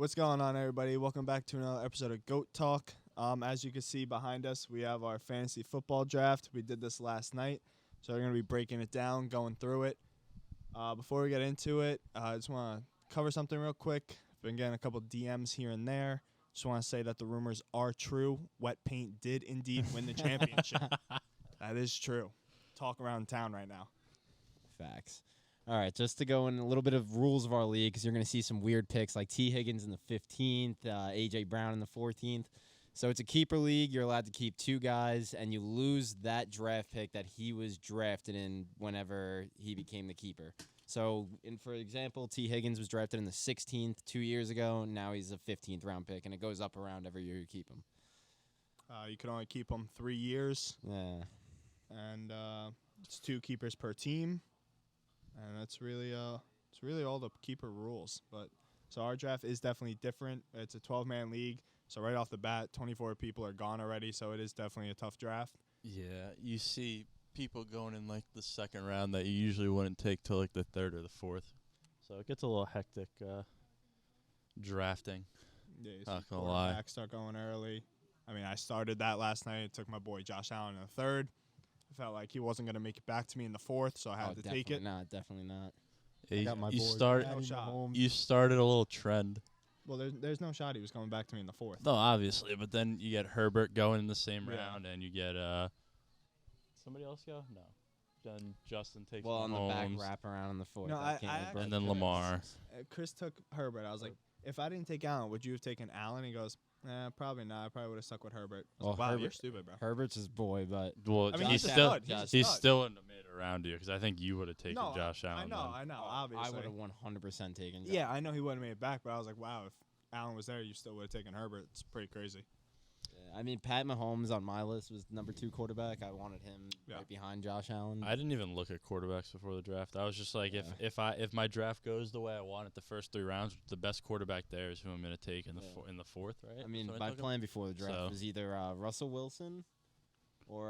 What's going on, everybody? Welcome back to another episode of GOAT Talk. As you can see behind us, we have our fantasy football draft. We did this last night, so we're going to be breaking it down, going through it. Before we get into it, I just want to cover something real quick. I've been getting a couple DMs here and there. Just want to say that the rumors are true. Wet Paint did indeed win the championship. That is true. Talk around town right now. Facts. All right, just to go in a little bit of rules of our league, because you're going to see some weird picks like T. Higgins in the 15th, A.J. Brown in the 14th. So it's a keeper league. You're allowed to keep two guys, and you lose that draft pick that he was drafted in whenever he became the keeper. So, for example, T. Higgins was drafted in the 16th 2 years ago. Now he's a 15th round pick, and it goes up around every year you keep him. You can only keep them 3 years. Yeah. And it's 2 keepers per team. And that's really all the keeper rules. But so our draft is definitely different. It's a 12-man league. So right off the bat, 24 people are gone already. So it is definitely a tough draft. Yeah, you see people going in like the second round that you usually wouldn't take till like the third or the fourth. So it gets a little hectic drafting. Yeah, Not gonna lie. Quarterbacks start going early. I mean, I started that last night. It took my boy Josh Allen in the third. I felt like he wasn't going to make it back to me in the fourth, so I had to take it. Definitely not. Yeah, I got my you boy start. No shot. You started a little trend. Well, there's no shot he was coming back to me in the fourth. No, obviously, but then you get Herbert going in the same Yeah. round, and you get somebody else go. No, then Justin takes. Well, on the back Mahomes, wraparound in the fourth. No, I can't actually- and then Chris- Lamar. Chris took Herbert. I was like, if I didn't take Allen, would you have taken Allen? He goes, probably not. I probably would have stuck with Herbert. I was like, Well, wow, you're Herbert- stupid, bro. Herbert's his boy, but Well, I mean, he's he's a still stud. He's a he's stud. still in the mid around you because I think you would have taken No, Josh Allen. I know, obviously. I would have 100% taken. Yeah, I know he wouldn't have made it back, but I was like, wow, if Allen was there, you still would have taken Herbert. It's pretty crazy. I mean, Pat Mahomes on my list was number 2 quarterback. I wanted him Yeah. right behind Josh Allen. I didn't even look at quarterbacks before the draft. I was just like, Yeah. if my draft goes the way I want it the first 3 rounds, the best quarterback there is who I'm going to take in the Yeah. in the fourth, right? I mean, That's what my took him? plan before the draft So- was either Russell Wilson or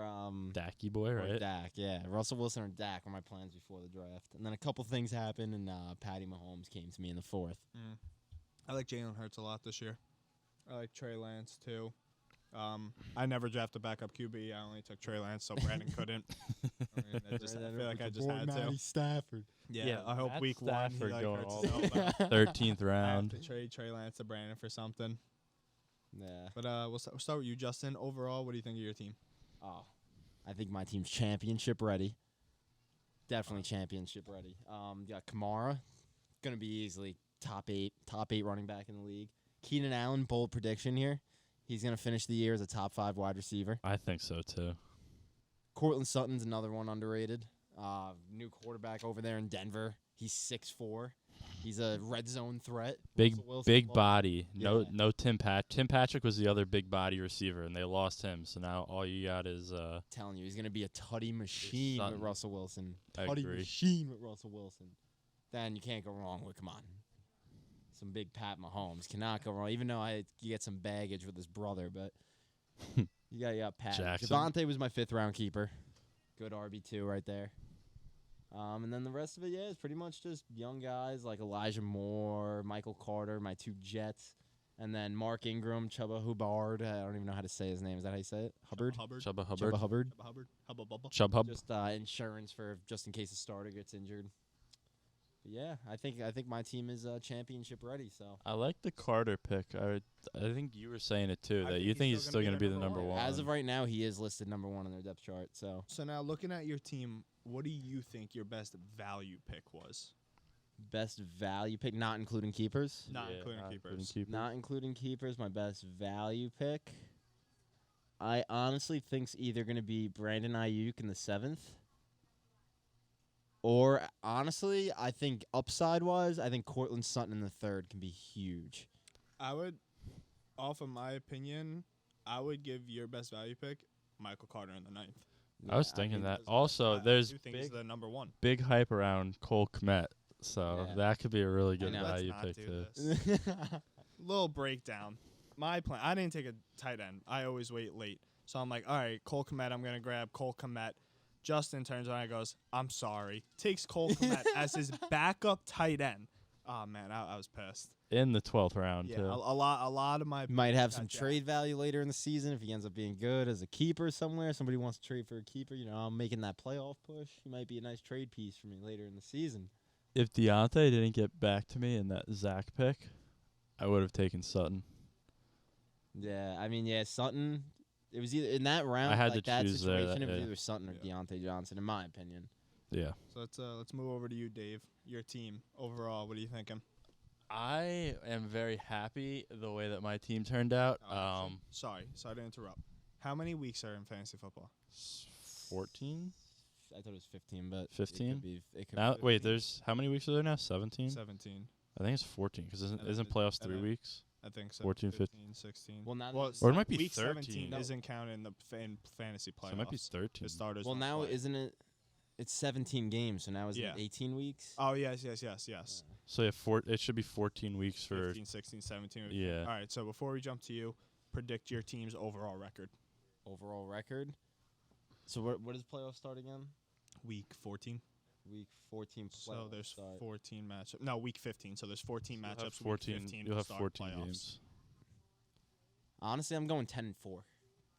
Dacky boy, or right? Dak. Yeah, Russell Wilson or Dak were my plans before the draft. And then a couple things happened, and Patty Mahomes came to me in the 4th. I like Jalen Hurts a lot this year. I like Trey Lance, too. I never drafted backup QB. I only took Trey Lance, so Brandon couldn't. I feel like I just had to. Stafford. Yeah, I hope Matt week 1 he Stafford like going hurts all his the way elbow. 13th I have round. to trade Trey Lance to Brandon for something. Yeah. But we'll start with you, Justin. Overall, what do you think of your team? Oh, I think my team's championship ready. Definitely championship ready. You got Kamara, gonna be easily top eight running back in the league. Keenan Allen, bold prediction here. He's gonna finish the year as a top 5 wide receiver. I think so too. Cortland Sutton's another one underrated. New quarterback over there in Denver. He's 6'4". He's a red zone threat. Big Russell Wilson, big love- body. Yeah. No Tim Patrick was the other big body receiver, and they lost him. So now all you got is Telling you, he's gonna be a tutty machine with Sutton. Russell Wilson. I Tutty agree. machine with Russell Wilson. Then you can't go wrong with, come on, some big Pat Mahomes. Cannot go wrong. Even though you get some baggage with his brother, but you got Pat. Jackson. Javonte was my 5th round keeper. Good RB2 right there. And then the rest of it, yeah, is pretty much just young guys like Elijah Moore, Michael Carter, my 2 Jets, and then Mark Ingram, Chuba Hubbard. I don't even know how to say his name. Is that how you say it? Hubbard? Hubbard. Chuba Hubbard. Chuba Hubbard. Hubbard. Hubba Bubba. Chubb Hub. Just insurance for just in case the starter gets injured. But yeah, I think my team is championship ready. So I like the Carter pick. I think you were saying it too, I that think you he's think he's still still gonna going to be be the the number number one. one. as of right now, he is listed number 1 on their depth chart. So So now, looking at your team, what do you think your best value pick was? best value pick, not including keepers. Not including keepers. Not including keepers, my best value pick. I honestly think's either going to be Brandon Ayuk in the 7th. Or honestly, I think upside-wise, I think Cortland Sutton in the 3rd can be huge. I would, off of my opinion, I would give your best value pick Michael Carter in the 9th. I was Yeah, thinking think that. Because Also, I there's do think he's the number 1. big hype around Cole Kmet, so Yeah. that could be a really good know. value Let's not pick do too. this. Little breakdown. My plan, I didn't take a tight end. I always wait late. So I'm like, all right, Cole Kmet, I'm going to grab Cole Kmet. Justin turns around and goes, I'm sorry. Takes Cole Kmet as his backup tight end. Oh man, I was pissed. in the 12th round Yeah, too. a lot of my Might have got some jacked. trade value later in the season if he ends up being good as a keeper somewhere. Somebody wants to trade for a keeper. I'm making that playoff push. He might be a nice trade piece for me later in the season. If Deontay didn't get back to me in that Zach pick, I would have taken Sutton. Yeah, I mean, Sutton. It was either in that round, had like to that choose there, situation. It was yeah. either Sutton or Yeah. Deontay Johnson, in my opinion. Yeah. So let's move over to you, Dave. Your team overall. What are you thinking? I am very happy the way that my team turned out. Sorry to interrupt. How many weeks are in fantasy football? 14? I thought it was 15, but 15? It could be. It could Now, be wait, 15. there's how many weeks are there now? 17? 17. I think it's 14 because And then isn't playoffs and 3 then- weeks? I think so. 14, 15, 16. Well, now well, that- Or it might be week 13. 17 No. isn't counted in the fantasy playoffs. So it might be 13. The starters. Well, don't now play. isn't it? It's 17 games, so now is Yeah. it 18 weeks? Oh yes. So it should be 14 weeks for 15, 16, 17. Yeah. All right. So before we jump to you, predict your team's overall record. Overall record. So what does playoffs start again? Week 14. Week 14. So there's start. 14 matchups. No, week 15. So there's 14 You'll have matchups. 14. Week 15 You'll to have start 14 playoffs. games. Honestly, I'm going 10-4.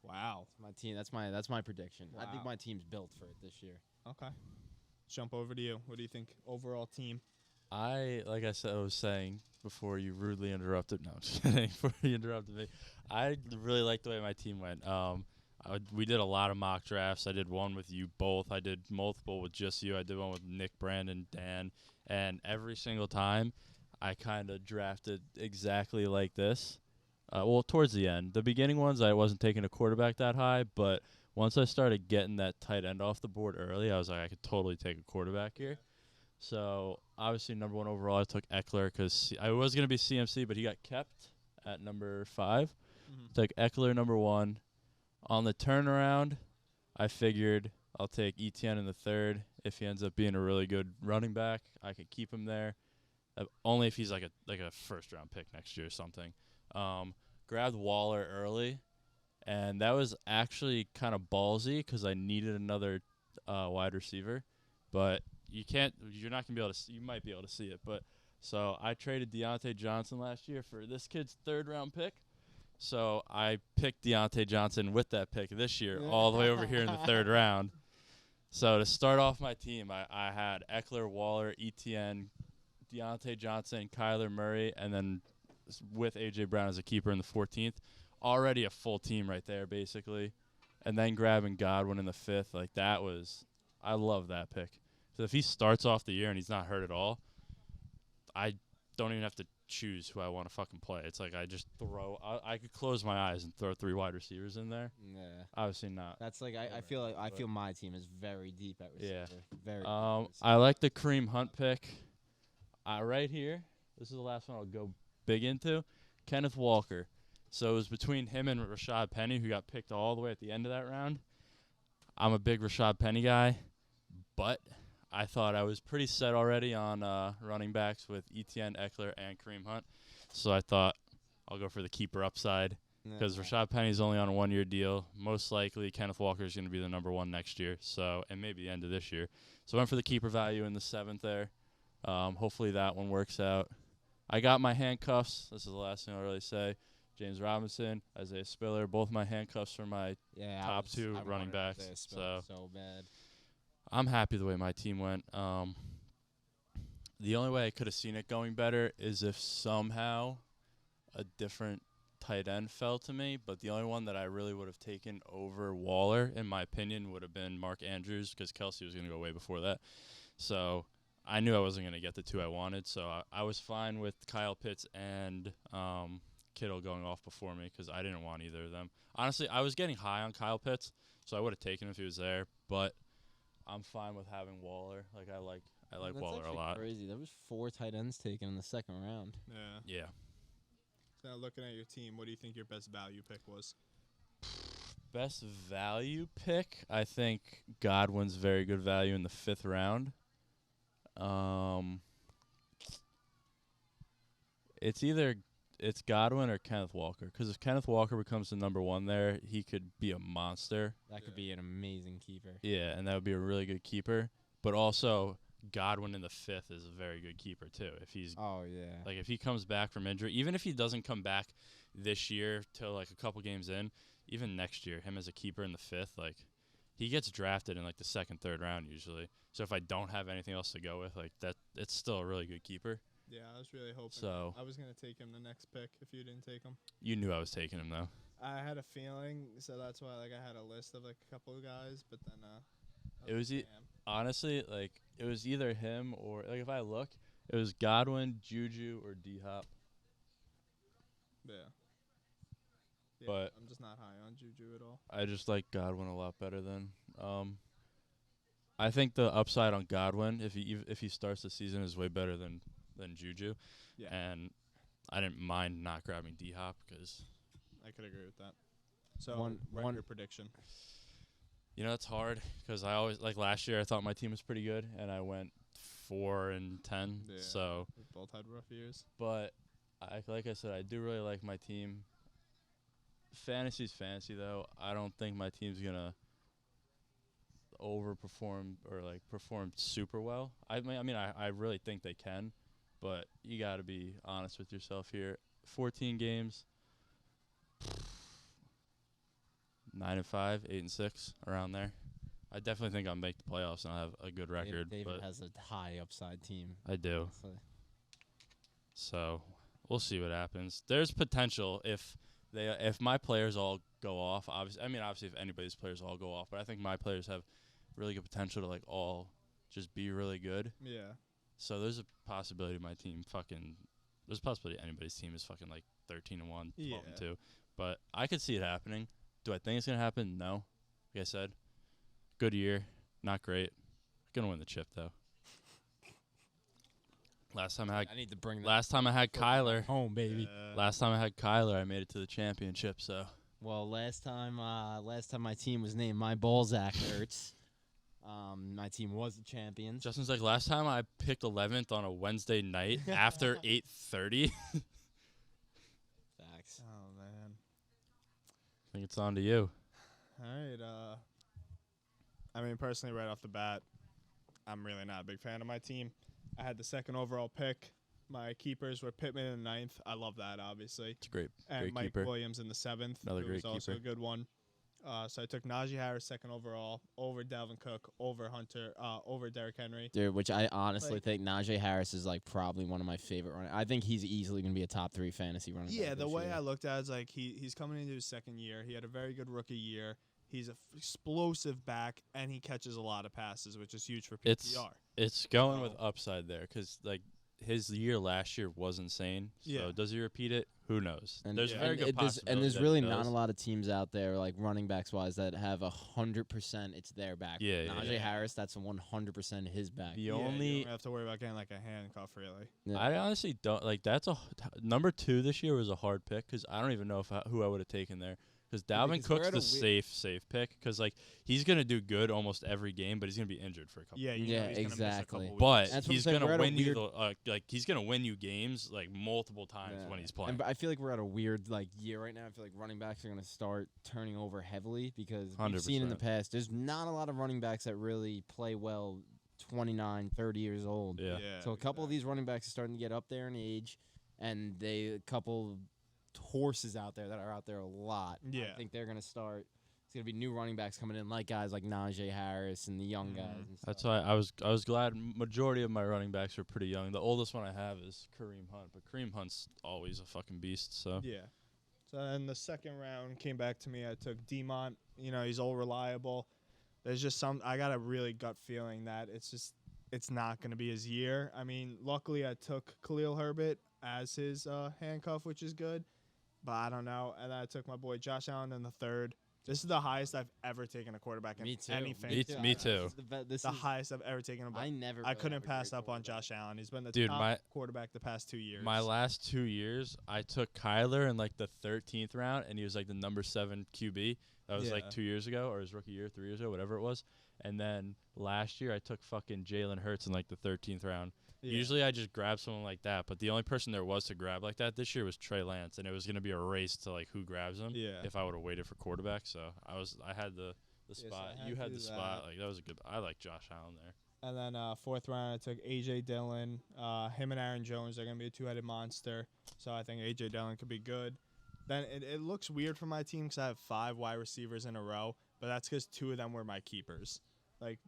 Wow. My team. That's my prediction. I think Wow. my team's built for it this year. Okay. Jump over to you. What do you think overall team? Like I was saying before you rudely interrupted. No, I'm just kidding. Before you interrupted me, I really liked the way my team went. We did a lot of mock drafts. I did one with you both. I did multiple with just you. I did one with Nick, Brandon, Dan, and every single time, I kind of drafted exactly like this. Well, towards the end, the beginning ones, I wasn't taking a quarterback that high, but once I started getting that tight end off the board early, I was like, I could totally take a quarterback here. So, obviously, number 1 overall, I took Eckler because I was going to be CMC, but he got kept at number 5. Took Eckler number 1. On the turnaround, I figured I'll take Etienne in the 3rd. If he ends up being a really good running back, I could keep him there. Only if he's like a first-round pick next year or something. Grabbed Waller early. And that was actually kind of ballsy because I needed another wide receiver, but you're not gonna be able to. You might be able to see it, but so I traded Deontay Johnson last year for this kid's 3rd-round pick. So I picked Deontay Johnson with that pick this year, all the way over here in the 3rd round. So to start off my team, I had Eckler, Waller, Etienne, Deontay Johnson, Kyler Murray, and then with A.J. Brown as a keeper in the 14th. Already a full team right there, basically. And then grabbing Godwin in the 5th. Like, I love that pick. So if he starts off the year and he's not hurt at all, I don't even have to choose who I want to fucking play. It's like I just I could close my eyes and throw 3 wide receivers in there. Yeah. Obviously not. That's like I feel my team is very deep at receiver. Yeah. Very deep at receiver. I like the Kareem Hunt pick. Right here, this is the last one I'll go big into. Kenneth Walker. So it was between him and Rashad Penny, who got picked all the way at the end of that round. I'm a big Rashad Penny guy, but I thought I was pretty set already on running backs with Etienne, Eckler, and Kareem Hunt. So I thought I'll go for the keeper upside because Rashad Penny's only on a 1-year deal. Most likely Kenneth Walker is going to be the number 1 next year, and maybe the end of this year. So I went for the keeper value in the 7th there. Hopefully that one works out. I got my handcuffs. This is the last thing I'll really say. James Robinson, Isaiah Spiller, both my handcuffs for my top 2 running backs. So bad. I'm happy the way my team went. The only way I could have seen it going better is if somehow a different tight end fell to me, but the only one that I really would have taken over Waller, in my opinion, would have been Mark Andrews because Kelsey was going to go way before that. So I knew I wasn't going to get the 2 I wanted, so I was fine with Kyle Pitts and Kittle going off before me because I didn't want either of them. Honestly, I was getting high on Kyle Pitts, so I would have taken him if he was there, but I'm fine with having Waller. Like I like Waller a lot. Crazy. There was 4 tight ends taken in the 2nd round. Yeah. Yeah. So now looking at your team, what do you think your best value pick was? Best value pick, I think Godwin's very good value in the 5th round. It's Godwin or Kenneth Walker. Because if Kenneth Walker becomes the number 1 there, he could be a monster. That could be an amazing keeper. Yeah, and that would be a really good keeper. But also, Godwin in the 5th is a very good keeper too. If he's Oh yeah. like if he comes back from injury, even if he doesn't come back this year till like a couple games in, even next year, him as a keeper in the 5th, like he gets drafted in like the 2nd, 3rd round usually. So if I don't have anything else to go with, like that, it's still a really good keeper. Yeah, I was really hoping. So I was gonna take him the next pick if you didn't take him. you knew I was taking him though. I had a feeling, so that's why like I had a list of like a couple of guys, but then I It was like, e- Honestly, like it was either him or like if I look, it was Godwin, Juju, or D Hop. yeah. Yeah, But- I'm just not high on Juju at all. I just like Godwin a lot better than. I think the upside on Godwin, if he starts the season, is way better than Juju. Yeah, And I didn't mind not grabbing D Hop because I could agree with that. So One- record prediction. it's hard because I always like last year I thought my team was pretty good and I went 4-10. Yeah. So, We both had rough years. but like I said, I do really like my team. Fantasy's fantasy though. I don't think my team's gonna overperform or like perform super well. I really think they can, but you got to be honest with yourself here. 14 games, 9-5, 8-6, around there. I definitely think I'll make the playoffs and I'll have a good record. David but has a high upside team. I do. So So we'll see what happens. There's potential if my players all go off. Obviously, if anybody's players all go off, but I think my players have really good potential to like all just be really good. Yeah. So there's a possibility my team there's a possibility anybody's team is fucking like 13-1, 12-2. But I could see it happening. Do I think it's gonna happen? No. Like I said, good year, not great. Gonna win the chip though. Last time I I need to bring that had Kyler. home, baby. Last time I had Kyler, I made it to the championship. So Well, last time my team was named My Balzac Hurts. My team was the champions. Justin's like, last time I picked 11th on a Wednesday night after 8:30. Facts. Oh man. I think it's on to you. All right. I mean, personally, right off the bat, I'm really not a big fan of my team. I had the 2nd overall pick. My keepers were Pittman in the 9th. I love that, obviously. It's great. And Great Mike keeper. Williams in the 7th. Another who great was also keeper. a good one. So I took Najee Harris 2nd overall over Dalvin Cook, over Hunter, over Derrick Henry. Dude, which I honestly Like- think Najee Harris is like probably one of my favorite running. I think he's easily going to be a top 3 fantasy running back. Yeah, the this way year. I looked at it is like he's coming into his 2nd year. He had a very good rookie year. He's an explosive back, and he catches a lot of passes, which is huge for PPR. It's going with So- upside there because like his year last year was insane. So Yeah. does he repeat it? Who knows? And There's a very good possibility. and there's that really he not does. a lot of teams out there like running backs wise that have 100%. It's their back. Yeah, yeah, Najee yeah. Harris, that's 100% his back. The Yeah, only you don't have to worry about getting like a handcuff, really. Yeah. I honestly don't like. That's number 2 this year was a hard pick because I don't even know who I would have taken there. Because Yeah, Dalvin because we're Cook's at the a safe pick because like he's gonna do good almost every game, but he's gonna be injured for a couple. Yeah, you Yeah, know he's gonna miss a exactly. couple But weeks. That's what I'm he's saying, gonna we're at a win you weird- the he's gonna win you games like multiple times Yeah. when he's And playing. I feel like we're at a weird like year right now. I feel like running backs are going to start turning over heavily because we've seen in the 100%. past there's not a lot of running backs that really play well 29, 30 years old. Yeah. So a couple of these running backs are starting to get up there in age, and a couple horses out there that are out there a lot. Yeah. I think they're going to start. It's going to be new running backs coming in, like guys like Najee Harris and the young Mhm. guys. And That's stuff. why I was glad majority of my running backs are pretty young. The oldest one I have is Kareem Hunt, but Kareem Hunt's always a fucking beast. So Yeah. So then the 2nd round came back to me. I took Demont. You know, he's all reliable. There's just I got a really gut feeling that it's not going to be his year. I mean, luckily I took Khalil Herbert as his handcuff, which is good. But I don't know. And then I took my boy Josh Allen in the 3rd. This is the highest I've ever taken a quarterback in Me too. any Me fantasy. too. Me too. This The is, highest I've ever taken. I never. I really couldn't have a pass great up on quarterback. Josh Allen. He's been the Dude, top quarterback the past 2 years. my last 2 years, I took Kyler in like the 13th round, and he was like the number 7 QB. That was Yeah. like 2 years ago, or his rookie year, 3 years ago, whatever it was. And then last year, I took fucking Jalen Hurts in like the 13th round. Yeah. Usually, I just grab someone like that, but the only person there was to grab like that this year was Trey Lance, and it was gonna be a race to like who grabs him. Yeah. If I would have waited for quarterback, so I had the Yes, I spot. had You to had do the spot. that. Like that was a good. I like Josh Allen there. And then fourth round, I took A.J. Dillon. Him and Aaron Jones are going to be a two-headed monster. So I think A.J. Dillon could be good. Then it looks weird for my team because I have 5 wide receivers in a row, but that's because 2 of them were my keepers. Like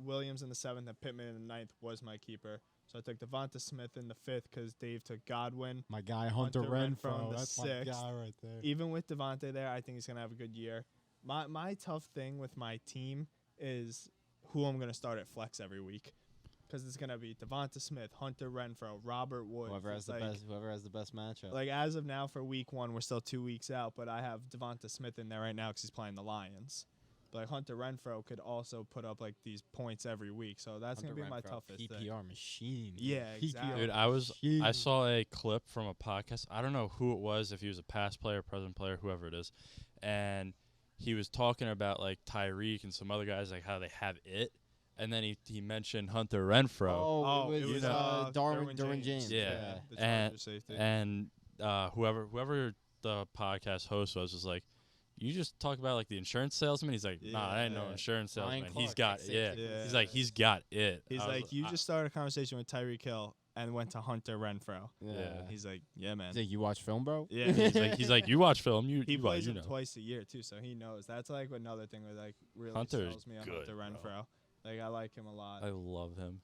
Williams in the 7th and Pittman in the 9th was my keeper. So I took Devonta Smith in the 5th because Dave took Godwin. My guy Hunter Renfrow Renfro. in the That's my 6th. guy right there. Even with Devonta there, I think he's going to have a good year. My tough thing with my team is who I'm going to start at flex every week. Because it's going to be Devonta Smith, Hunter Renfrow, Robert Woods. Whoever has the best matchup. Like, as of now for week 1, we're still 2 weeks out, but I have Devonta Smith in there right now because he's playing the Lions. But like, Hunter Renfrow could also put up, like, these points every week. So that's going to be my toughest thing. PPR machine. Yeah, exactly. Dude, I saw a clip from a podcast. I don't know who it was, if he was a past player, present player, whoever it is. And he was talking about, like, Tyreek and some other guys, like, how they have it. And then he mentioned Hunter Renfrow. Oh, it it was was, Derwin James. Yeah. The Chargers safety. And whoever the podcast host was like, you just talk about like the insurance salesman. He's like, nah, I ain't no Yeah. insurance Ryan salesman. Clark, He's got like, it. Yeah. He's like, he's got it. He's I was like, you just started a conversation with Tyreek Hill and went to Hunter Renfrow. Yeah. He's like, yeah, man. He's like, you watch film, bro? Yeah. he's like, you watch film. He You plays you him know. twice a year too, so he knows. That's like another thing that like really Hunter's sells me on good, Hunter bro. Renfrow. Like I like him a lot. I love him.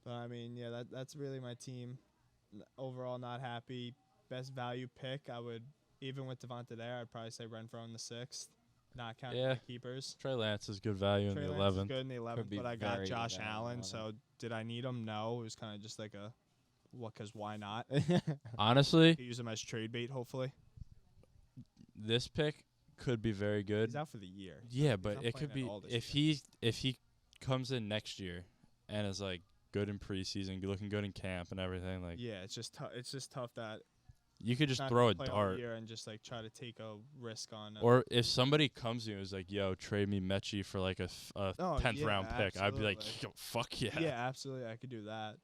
But I mean, yeah, that's really my team. Overall, not happy. Best value pick, I would even with Devonta there, I'd probably say Renfrow in the 6th, not counting Yeah. the keepers. Trey Lance is good value Trey in the Lance is 11th. good in the 11th, be but I got very good Josh value in the Allen. 11th. So did I need him? No. It was kind of just like a, because why not? Honestly, Use him as trade bait, hopefully. this pick could be very good. He's out for the year. Yeah, but not it could playing be at all this if he comes in next year and is like good in preseason, looking good in camp and everything. Like Yeah, it's just tough that you could just not throw gonna a play all dart. year and just like try to take a risk on. Or if somebody comes to you and is like, "Yo, trade me Mechie for like a Oh, 10th yeah, round pick," I'd be like, absolutely. "Yo, fuck yeah!" Yeah, absolutely, I could do that.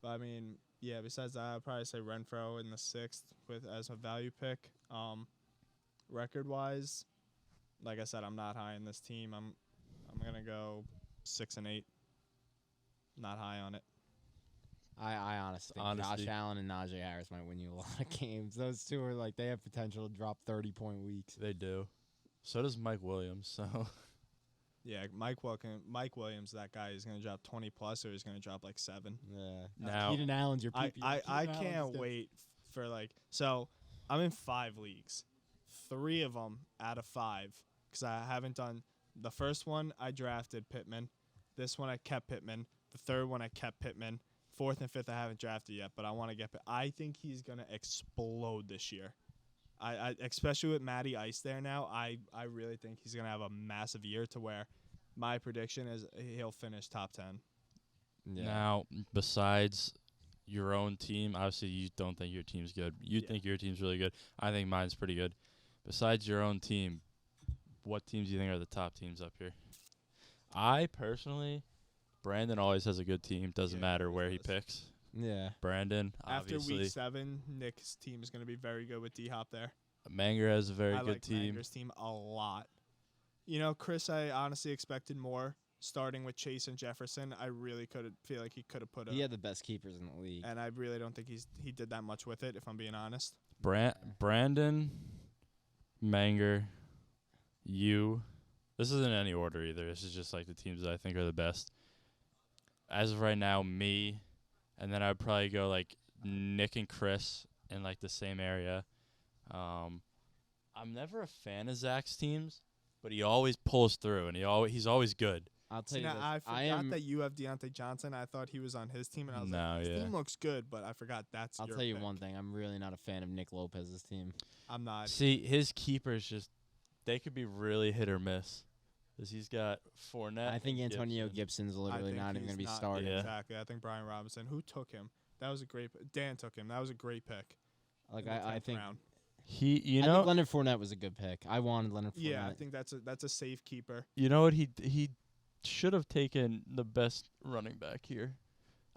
But I mean, yeah. Besides that, I'd probably say Renfrow in the 6th with as a value pick. Record wise, like I said, I'm not high in this team. I'm gonna go 6 and 8. Not high on it. I honestly think Honestly. Josh Allen and Najee Harris might win you a lot of games. Those two are like, they have potential to drop 30-point weeks. They do. So does Mike Williams. So Yeah, Mike Williams, that guy is gonna drop 20 plus, or he's gonna drop like 7. Yeah. Now- Keenan Allen's your I PPR. Keenan Allen's can't good. wait for like, so I'm in 5 leagues, 3 of them out of 5 because I haven't done the first one. I drafted Pittman. This one I kept Pittman. The third one I kept Pittman. 4th and 5th I haven't drafted yet, but I want to get. I think he's gonna explode this year. I especially with Matty Ice there now. I really think he's gonna have a massive year to where my prediction is he'll finish top 10. Yeah. now, besides your own team, obviously you don't think your team's good. You Yeah. think your team's really good. I think mine's pretty good. Besides your own team, what teams do you think are the top teams up here? I personally, Brandon always has a good team. Doesn't Yeah, matter he where he does. picks. Yeah. Brandon, After obviously. week 7, Nick's team is gonna be very good with D Hop there. Manger has a very I good like team. Manger's team a lot. You know, Chris, I honestly expected more. Starting with Chase and Jefferson, I really feel like he could have put a. He had the best keepers in the league. And I really don't think he did that much with it, if I'm being honest. Brandon, Manger, you. This isn't any order either. This is just like the teams that I think are the best. As of right now, me, and then I'd probably go like Nick and Chris in like the same area. I'm never a fan of Zach's teams, but he always pulls through, and he's always good. I'll tell See, you now, this. I forgot am. that you have Deontay Johnson. I thought he was on his team, and I was No, like, his yeah. team looks good, but I forgot that's I'll your tell you pick. one thing. I'm really not a fan of Nick Lopez's team. I'm not. See, his keepers they could be really hit or miss. Because he's got Fournette. I think and Antonio Gibson. Gibson's I literally think not even going to he's be not- starting. Yeah. Exactly. I think Brian Robinson. Who took him? That was a great. Dan took him. That was a great pick. Like, in the I 10th think round. You I know, think Leonard Fournette was a good pick. I wanted Leonard Fournette. Yeah, I think that's a safe keeper. you know what he should have taken the best running back here.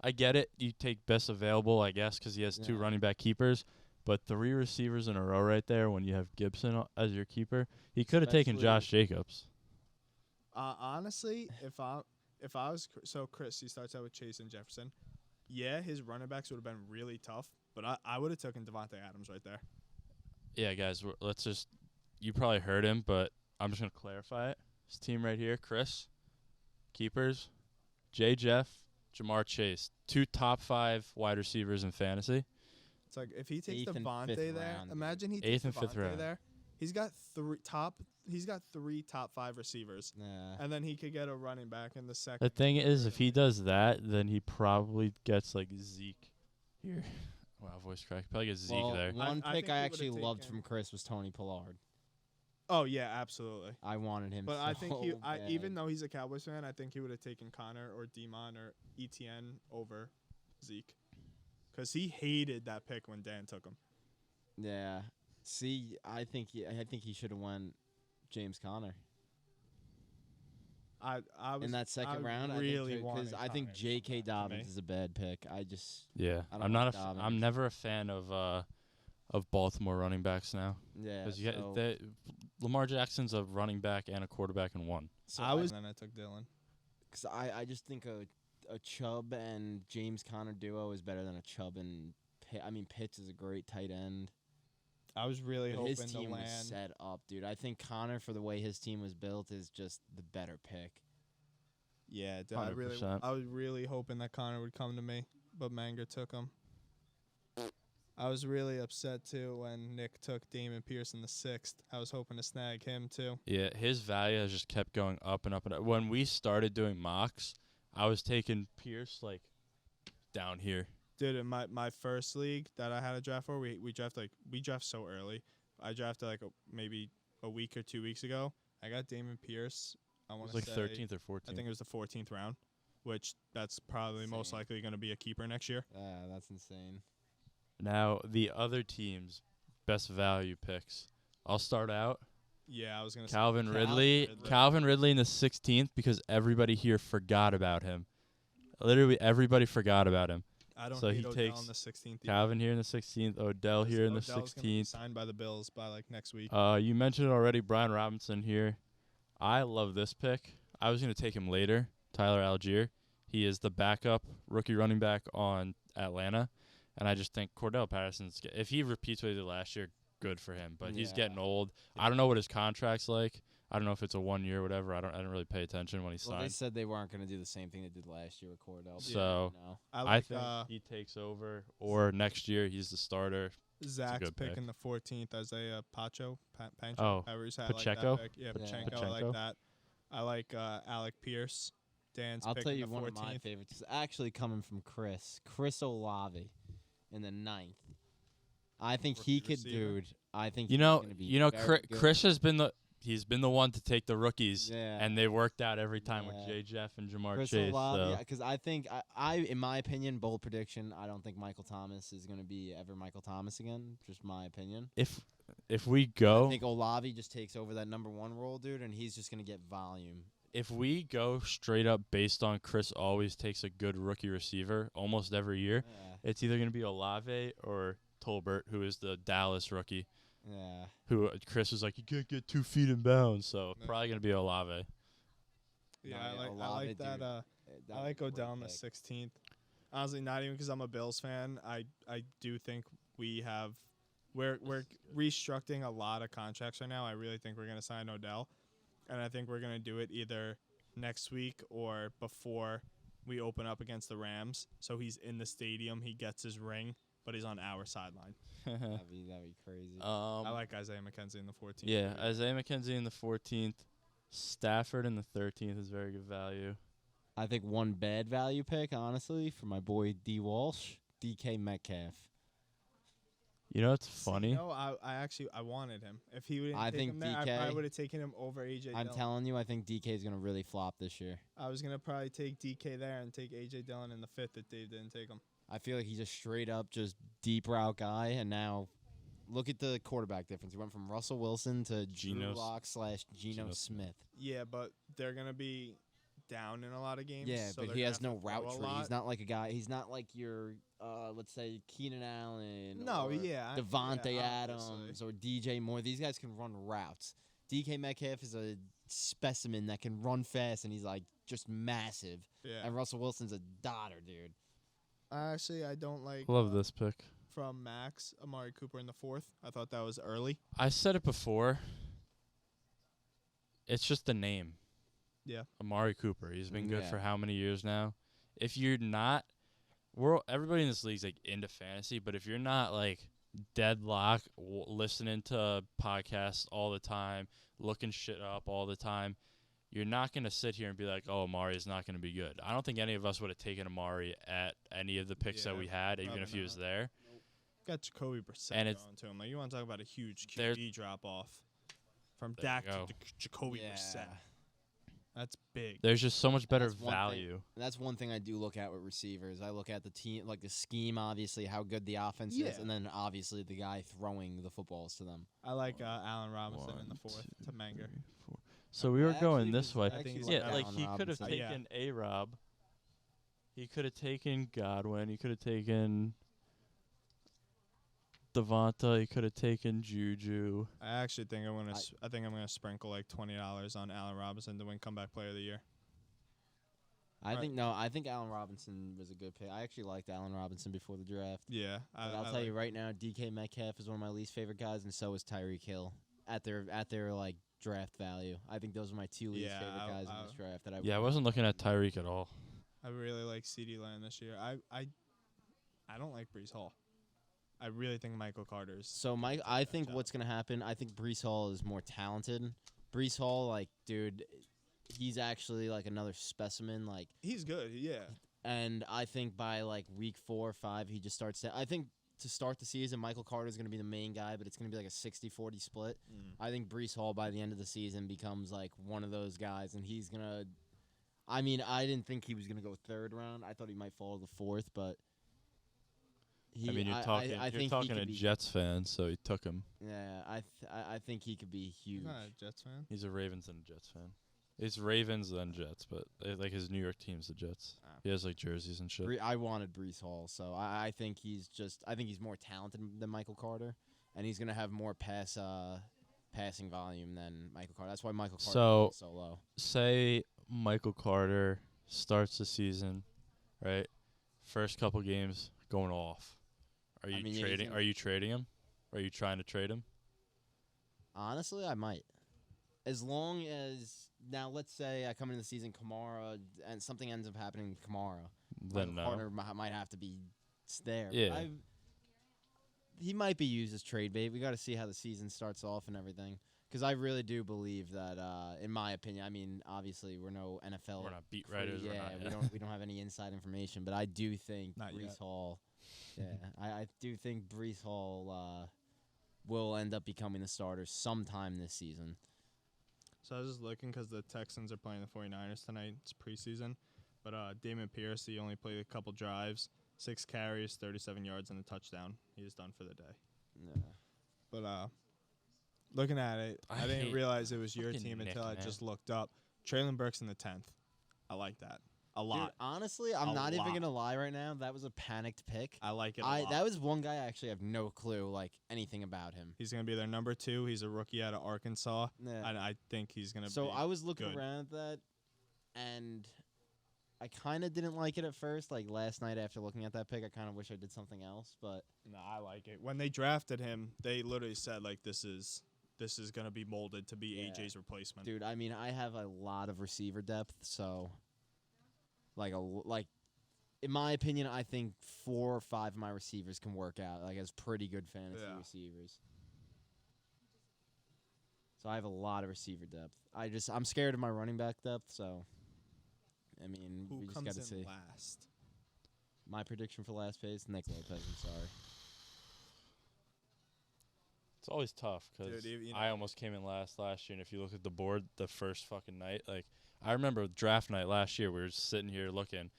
I get it. You take best available, I guess, because he has 2 Yeah. running back keepers. But 3 receivers in a row right there when you have Gibson as your keeper, he could have taken Especially- Josh Jacobs. Honestly, if if I was so Chris, he starts out with Chase and Jefferson. Yeah, his running backs would have been really tough, but I would have taken Devontae Adams right there. Yeah, guys, let's just. You probably heard him, but I'm just gonna clarify it. His team right here, Chris, keepers, Jeff, Jamar Chase, 2 top 5 wide receivers in fantasy. It's like if he takes 8th and Devontae 5th there, round. imagine he 8th takes and 5th Devontae round. there. He's got 3 top 5 receivers, Nah. and then he could get a running back in the The second. thing is, if he does that, then he probably gets like Zeke here. Wow, voice crack. Probably gets Zeke Well, there. one I pick think I he would've actually loved taken- from Chris was Tony Pollard. Oh yeah, absolutely. I wanted him. But so I think bad. even though he's a Cowboys fan, I think he would have taken Connor or Demon or ETN over Zeke, because he hated that pick when Dan took him. Yeah. See, I think he should have went James Conner I was in that second I round. really because wanted I think Connor J.K. for Dobbins me. is a bad pick. I just Yeah, I don't I'm not like I'm Dobbins. never a fan of Baltimore running backs now, yeah. because So, Lamar Jackson's a running back and a quarterback in one. so and then I took Dylan. because I just think a Chubb and James Conner duo is better than a Chubb and Pitts is a great tight end. I was really But hoping his to team was land. set up, dude. I think Connor, for the way his team was built, is just the better pick. Yeah, I 100%. was really hoping that Connor would come to me, but Manga took him. I was really upset too when Nick took Damon Pierce in the 6th. I was hoping to snag him too. Yeah, his value has just kept going up and up and up. When we started doing mocks, I was taking Pierce like down here. Dude, in my first league that I had a draft for, we draft so early. I drafted like maybe a week or 2 weeks ago. I got Damon Pierce. I It want was to like say 13th or 14th. I think it was the 14th round, which that's probably most Insane. likely going to be a keeper next year. That's insane. Now the other team's best value picks. I'll start out. Yeah, I was going to Calvin say Ridley. Ridley. Calvin Ridley in the 16th because everybody here forgot about him. Literally everybody forgot about him. I don't so hate he Odell takes in the 16th. either. Calvin here in the 16th. Odell here in the Odell's gonna be 16th. signed by the Bills by like next week. You mentioned already Brian Robinson here. I love this pick. I was going to take him later. Tyler Algier. He is the backup rookie running back on Atlanta. And I just think Cordell Patterson's, if he repeats what he did last year, good for him. But he's Yeah. getting old. I don't know what his contract's like. I don't know if it's a 1 year or whatever. I didn't really pay attention when he Well, they signed. said they weren't going to do the same thing they did last year with Cordell. So, no. I I like think he takes over, or next year he's the starter. Zach's good pick. pick in the 14th, Isaiah Pancho. Oh, however he's had Pacheco? Like that pick. Yeah, Yeah. Pacheco. I like Pacheco? that. I like Alec Pierce. Dan's I'll pick tell in you the one 14th. of my favorites is actually coming from Chris Olave in the 9th. I think he Rookie could, receiver. dude. I think You he's know, gonna be you know, very good. Chris has been the one to take the rookies, Yeah. and they worked out every time with Yeah. J. Jeff and Jamar Chris Chase. Olave, so. yeah, because I think in my opinion, bold prediction, I don't think Michael Thomas is going to be ever Michael Thomas again. Just my opinion. If we go, I think Olave just takes over that number 1 role, dude, and he's just going to get volume. if we go straight up based on Chris always takes a good rookie receiver almost every year, Yeah, it's either going to be Olave or Tolbert, who is the Dallas rookie. yeah. Who Chris was like, you can't get 2 feet in bounds, so No. probably going to be Olave. Yeah, No, I like Olave, that. dude. I That like was a great Odell in the pick. 16th. Honestly, not even because I'm a Bills fan. I do think we're restructuring a lot of contracts right now. I really think we're gonna sign Odell, and I think we're gonna do it either next week or before we open up against the Rams. So he's in the stadium, he gets his ring, but he's on our sideline. That'd be crazy. I like Isaiah McKenzie in the 14th. Yeah, Isaiah McKenzie in the 14th. Stafford in the 13th is very good value. I think one bad value pick, honestly, for my boy D. Walsh, DK Metcalf. You know what's See, funny? No, I actually wanted him. If he would I take think him there, I DK probably would have taken him over AJ. I'm Dillon. telling you, I think DK is going to really flop this year. I was gonna probably take DK there and take AJ Dillon in the 5th if Dave didn't take him. I feel like he's a straight up just deep route guy, and now look at the quarterback difference. He went from Russell Wilson to Geno Drew Lock / Geno Geno Smith. Yeah, but they're gonna be down in a lot of games. Yeah, so but they're he gonna has have no to throw route a tree. lot. He's not like a guy. He's not like your, let's say, Keenan Allen. No, or yeah, Devontae yeah, Adams obviously. or DJ Moore. These guys can run routes. DK Metcalf is a specimen that can run fast, and he's like just massive, Yeah. and Russell Wilson's a daughter, dude. Actually, I don't like Love this pick. from Max Amari Cooper in the 4th. I thought that was early. I said it before. It's just the name. Yeah. Amari Cooper. He's been good Yeah. for how many years now? If you're not, everybody in this league's like into fantasy, but if you're not like deadlock listening to podcasts all the time, looking shit up all the time, you're not going to sit here and be like, oh, Amari is not going to be good. I don't think any of us would have taken Amari at any of the picks that Yeah, we had, even probably if he was not. there. Got Jacoby Brissett And it's- going to him. Like, you want to talk about a huge There- QB drop off from There you Dak to go. Jacoby Brissett. That's big. There's just so much better That's one thing. value. And that's one thing I do look at with receivers. I look at the team, like the scheme, obviously, how good the offense is, Yeah. and then obviously the guy throwing the footballs to them. I like Allen Robinson in the 1, 4th 2, to Menger. 3, 4. So we were I going actually this was- way. I think he's he's Yeah, like Allen he could have Robinson. Yeah. taken A-Rob. He could have taken Godwin. He could have taken Devonta. He could have taken Juju. I actually think I think I'm gonna sprinkle like $20 on Allen Robinson to win comeback player of the year. I Right. think Allen Robinson was a good pick. I actually liked Allen Robinson before the draft. Yeah, But I'll tell you right now, DK Metcalf is one of my least favorite guys, and so is Tyreek Hill at their like draft value. I think those are my two least Yeah, favorite guys in this draft. That I Yeah, I wasn't looking at Tyreek at all. I really like CeeDee Lamb this year. I don't like Brees Hall. I really think Michael Carter's. So I think job. what's gonna happen. I think Brees Hall is more talented. Brees Hall, like, dude, he's actually like another specimen. Like, He's good. Yeah. and I think by like week 4 or 5, he just starts to. I think to start the season, Michael Carter is gonna be the main guy, but it's gonna be like a 60-40 split. I think Brees Hall by the end of the season becomes like one of those guys, and he's gonna. I mean, I didn't think he was gonna go 3rd round. I thought he might fall to the 4th, but. I mean, you're talking I you're think he talking could a be, Jets fan, so he took him. Yeah, I think he could be He's huge. not a Jets fan. He's a Ravens and a Jets fan. It's Ravens then Jets, but like his New York team's the Jets. Ah. He has like jerseys and shit. I wanted Brees Hall, so I think he's more talented than Michael Carter, and he's gonna have more passing volume than Michael Carter. That's why Michael Carter So- is so low. Say Michael Carter starts the season, right? First couple games going off. Are you I mean, yeah, he's trading? gonna- Are you trading him? Are you trying to trade him? Honestly, I might, as long as now. Let's say I come into the season Kamara, and something ends up happening with Kamara. Then Michael no. Carter might have to be there. Yeah. He might be used as trade bait. We got to see how the season starts off and everything. Because I really do believe that, in my opinion, I mean, obviously we're no NFL. We're not beat free- writers. Yeah, we're not, we don't have any inside information, but I do think Not Brees yet. Hall. Yeah, I do think Brees Hall will end up becoming the starter sometime this season. So I was just looking because the Texans are playing the 49ers tonight. It's preseason. But Damon Pierce, he only played a couple drives, 6 carries, 37 yards, and a touchdown. He is done for the day. Yeah. But looking at it, I didn't hate realize it was your fucking team Nick, until I man. just looked up. Traylon Burks in the 10th. I like that. A lot. Dude, honestly, I'm A not even lot. gonna lie right now. That was a panicked pick. I like it a lot. That was one guy I actually have no clue like anything about him. He's going to be their number 2. He's a rookie out of Arkansas. Yeah. And I think he's going to So be I was looking good. around at that, and I kind of didn't like it at first. Like last night after looking at that pick, I kind of wish I did something else. But No, I like it. When they drafted him, they literally said, like, this is going to be molded to be Yeah. AJ's replacement. dude, I mean, I have a lot of receiver depth, so like in my opinion, I think 4 or 5 of my receivers can work out like as pretty good fantasy Yeah. receivers. So I have a lot of receiver depth. I'm scared of my running back depth, so I mean, Who we just comes got to in see. last? My prediction for last phase, Nick Lopez. I'm sorry. It's always tough because Dude, you know- I almost came in last year, and if you look at the board, the first fucking night, like I remember draft night last year, we were sitting here looking,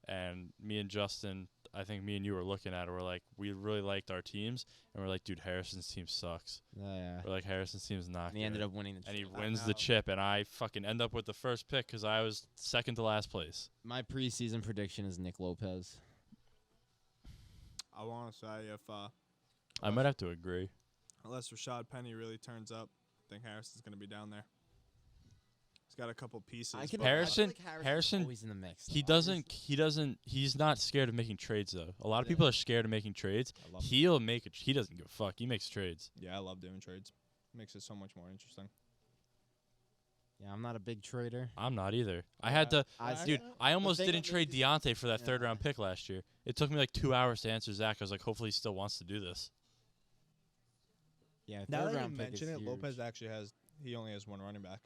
and me and Justin, I think me and you were looking at it. We're like, we really liked our teams, and we're like, dude, Harrison's team sucks. Yeah. We're like, Harrison's team's not. And he good. ended up winning the and he chip. wins the know. chip, and I fucking end up with the first pick because I was second to last place. My preseason prediction is Nick Lopez. I want to say if I might have to agree. unless Rashad Penny really turns up, I think Harrison's going to be down there. He's got a couple pieces. I can but- Harrison- I feel like Harrison, always in the mix. He though. doesn't. He's not scared of making trades though. A lot of Yeah. people are scared of making trades. I love He'll make it. He doesn't give a fuck. He makes trades. Yeah, I love doing trades. Makes it so much more interesting. Yeah, I'm not a big trader. I'm not either. I had to. Dude, I almost thing didn't with trade me is- Deontay for that Yeah. third round pick last year. It took me like 2 hours to answer Zach. I was like, hopefully he still wants to do this. Yeah, Now third that you round pick mention is it, huge. Lopez actually has. He only has one running back.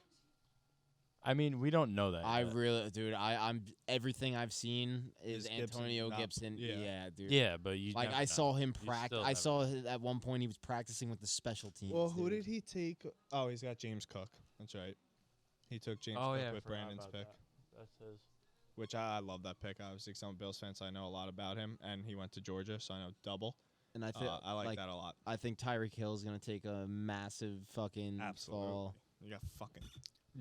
I mean, we don't know that. I yet. really, dude. I'm everything I've seen is Is Gibson, Antonio not- Gibson. yeah. Yeah, dude. Yeah, but you Like never I know. saw him You practice. still I never saw know. at one point he was practicing with the special teams. Well, who dude. did he take? Oh, he's got James Cook. That's right. He took James Oh Cook yeah, with forgot Brandon's about pick, that. That's his. which I love that pick. Obviously, 'cause I'm a Bills fan, so I know a lot about him. And he went to Georgia, so I know double. And I feel I like that a lot. I think Tyreek Hill is gonna take a massive fucking Absolutely. fall. You got fucking.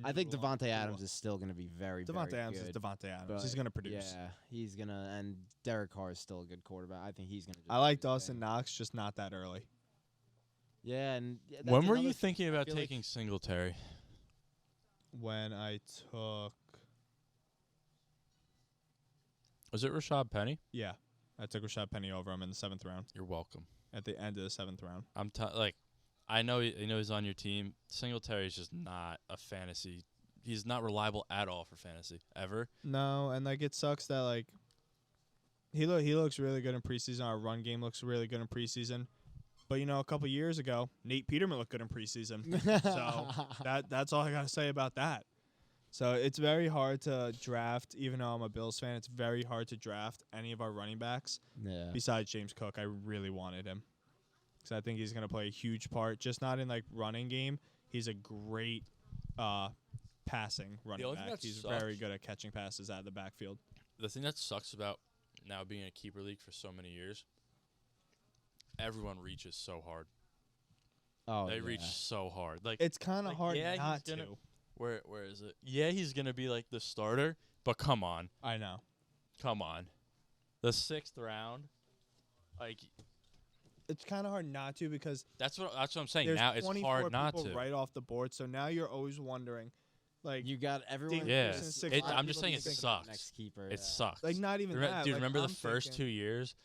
I think Tua. Devontae Adams is still gonna be very, Devontae very Adams good. is Devontae Adams. He's but gonna produce. Yeah, he's gonna. And Derek Carr is still a good quarterback. I think he's gonna. Just I like do his Dawson thing. Knox, just not that early. Yeah, and yeah, that's When were you another thinking about feel like- taking Singletary? When I took, Was it Rashad Penny? yeah, I took Rashad Penny over him in the 7th round. You're welcome. At the end of the 7th round. I'm like, I know he's on your team. Singletary is just not a fantasy. He's not reliable at all for fantasy ever. No, and like it sucks that like he looks really good in preseason. Our run game looks really good in preseason. But you know, a couple years ago, Nate Peterman looked good in preseason. So that's all I gotta say about that. So it's very hard to draft, even though I'm a Bills fan. It's very hard to draft any of our running backs yeah. besides James Cook. I really wanted him because I think he's gonna play a huge part. Just not in like running game. He's a great passing running only thing back. that He's sucks- very good at catching passes out of the backfield. The thing that sucks about now being in a keeper league for so many years, everyone reaches so hard. Oh, They yeah. reach so hard. Like, It's kind of Like, hard yeah, he's not gonna- to. where is it? Yeah, he's gonna be like the starter, but come on, I know. the 6th round, like It's kind of hard not to because that's what I'm saying. there's Now it's 24 hard not people to. right off the board. So now you're always wondering, like, You got everyone. Yeah. there's It- a lot of I'm just people saying thinking it about sucks. Next keeper. It yeah. sucks. like not even that. Dude, like, remember I'm the first thinking- 2 years?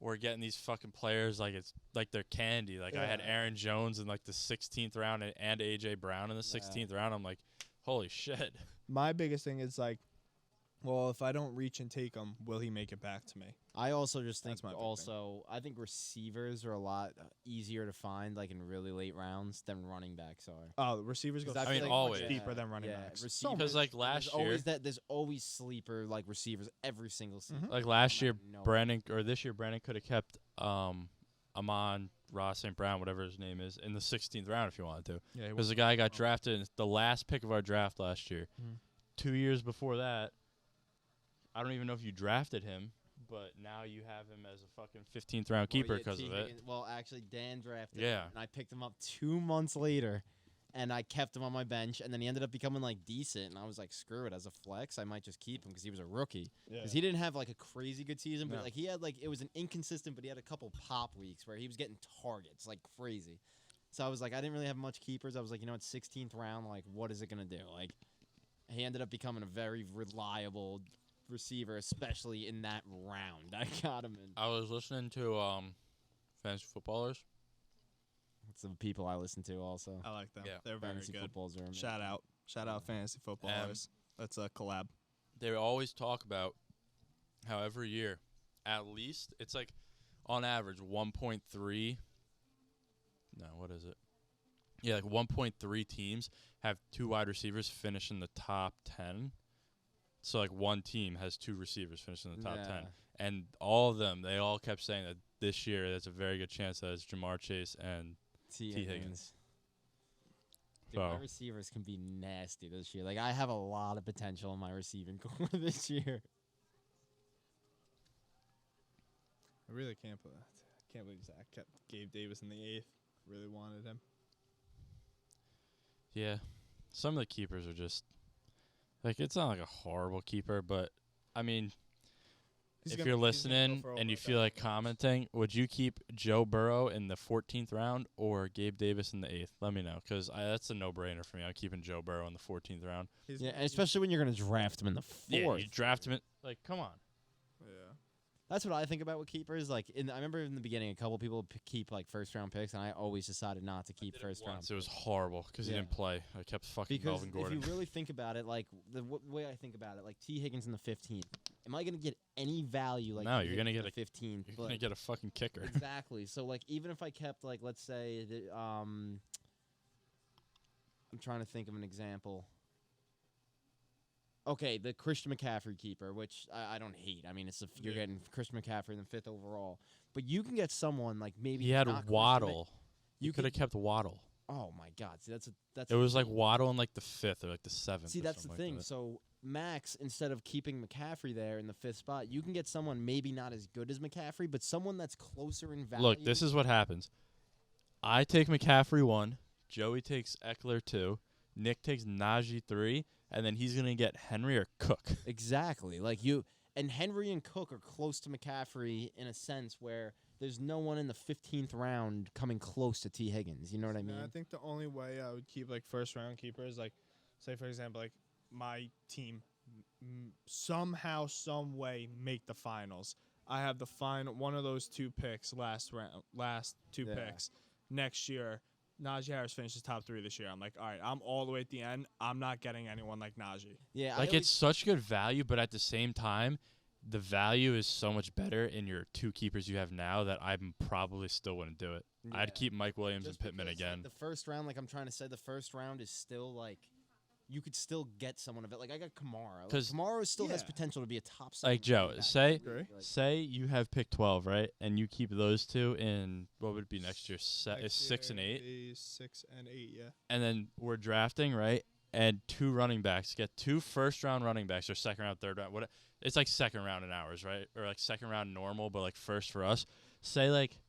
We're getting these fucking players like it's like they're candy. Like I had Yeah. Aaron Jones in like the 16th round and AJ Brown in the 16th round. I'm like, holy shit. My biggest thing is like, well, if I don't reach and take him, will he make it back to me? I also just think That's my big thing. I think receivers are a lot easier to find like in really late rounds than running backs are. Oh, the receivers go 'Cause I mean, so always. much deeper than running yeah, backs. receivers- Because like there's last year, always there's always sleeper like receivers every single season. like last year, No. Brandon or this year, Brandon could have kept Amon Ross St. Brown, whatever his name is, in the 16th round if you wanted to. Yeah, he Because was the guy got drafted in the last pick of our draft last year. Mhm. 2 years before that, I don't even know if you drafted him, but now you have him as a fucking 15th round keeper Well, yeah, because T. of it. Higgins- Well, actually, Dan drafted Yeah. him, and I picked him up 2 months later, and I kept him on my bench, and then he ended up becoming like decent, and I was like, screw it, as a flex, I might just keep him because he was a rookie. Yeah. Because he didn't have like a crazy good season, but No. like he had like it was an inconsistent, but he had a couple pop weeks where he was getting targets like crazy. So I was like, I didn't really have much keepers. I was like, you know, it's 16th round. Like, what is it gonna do? Like, he ended up becoming a very reliable receiver, especially in that round. I got him in. I was listening to Fantasy Footballers. It's the people I listen to also. I like them. Yeah. They're very Fantasy good. footballs are amazing. Shout out, fantasy footballers. That's a collab. They always talk about how every year, at least, it's like on average 1.3. No, what is it? Yeah, like 1.3 teams have 2 wide receivers finish in the top 10. So like one team has 2 receivers finish in the top 10. Yeah. And all of them, they all kept saying that this year there's a very good chance that it's Jamar Chase and T. Higgins. Higgins. Dude, my So- receivers can be nasty this year. Like I have a lot of potential in my receiving core this year. I really can't believe Zach kept Gabe Davis in the 8th. Really wanted him. yeah, some of the keepers are just like it's not like a horrible keeper, but I mean, if gonna- you're he's gonna go listening for and you over feel like 1,000 yards. commenting, would you keep Joe Burrow in the 14th round or Gabe Davis in the 8th? Let me know, because that's a no-brainer for me. I'm keeping Joe Burrow in the 14th round. He's Yeah, gonna- and especially when you're going to draft him in the Yeah, fourth. you draft him in, like, come on. Yeah. That's what I think about with keepers. Like, I remember in the beginning, a couple people keep like first round picks, and I always decided not to keep Did it first round. once. It was horrible because Yeah. he didn't play. I kept fucking Because Melvin if Gordon. you really think about it, like the way I think about it, like T Higgins in the 15th, am I going to get any value? Like No, T you're gonna Higgins get in the 15th. You're but- gonna get a fucking kicker. Exactly. So like even if I kept like let's say I'm trying to think of an example. Okay, the Christian McCaffrey keeper, which I don't hate. I mean, you're Yeah. getting Christian McCaffrey in the 5th overall, but you can get someone like maybe He had not Christian Waddle. You You could have could- kept Waddle. Oh my God! See, that's It was like thing. Waddle in like the 5th or like the 7th. See, or that's the something thing. Like that. So Max, instead of keeping McCaffrey there in the 5th spot, you can get someone maybe not as good as McCaffrey, but someone that's closer in value. Look, this is what happens. I take McCaffrey 1, Joey takes Eckler 2, Nick takes Najee 3, and then he's gonna get Henry or Cook. Exactly. Like you and Henry and Cook are close to McCaffrey in a sense where there's no one in the 15th round coming close to T Higgins. You know what I mean? I think the only way I would keep like first round keepers, like say for example, like my team somehow, some way make the finals. I have the one of those two picks last two Yeah. picks next year. Najee Harris finishes top 3 this year. I'm like, all right, I'm all the way at the end. I'm not getting anyone like Najee. Yeah. Like it's such good value, but at the same time, the value is so much better in your 2 keepers you have now that I probably still wouldn't do it. I'd keep Mike Williams and Pittman again. The first round, like I'm trying to say, the first round is still like you could still get someone of it. Like I got Kamara. Like, 'Cause- Kamara still has Yeah. potential to be a top. Like 7 Joe, running back. say Agree. Like, say you have pick 12, right? And you keep those 2 in what would it be next year? Next 6 and year 8. it'd be 6 and 8, yeah. And then we're drafting, right? And 2 running backs, get 2 first round running backs or second round, third round. What it's like second round in ours, right? Or like second round normal, but like first for us. Say like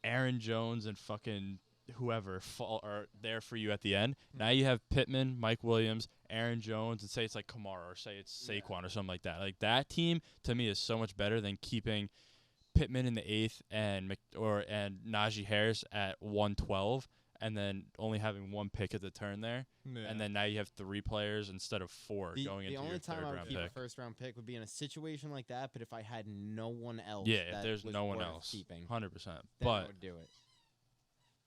Aaron Jones and fucking whoever are there for you at the end. Now you have Pittman, Mike Williams, Aaron Jones, and say it's like Kamara or say it's Saquon or something like that. Like that team to me is so much better than keeping Pittman in the 8th and Najee Harris at 112. And then only having 1 pick at the turn there, Yeah. and then now you have 3 players instead of 4 The going into only your time third I would round keep pick. a first round pick would be in a situation like that. But if I had no one else, Yeah, if that there's was no one worth else, keeping, 100%. then I But would do it.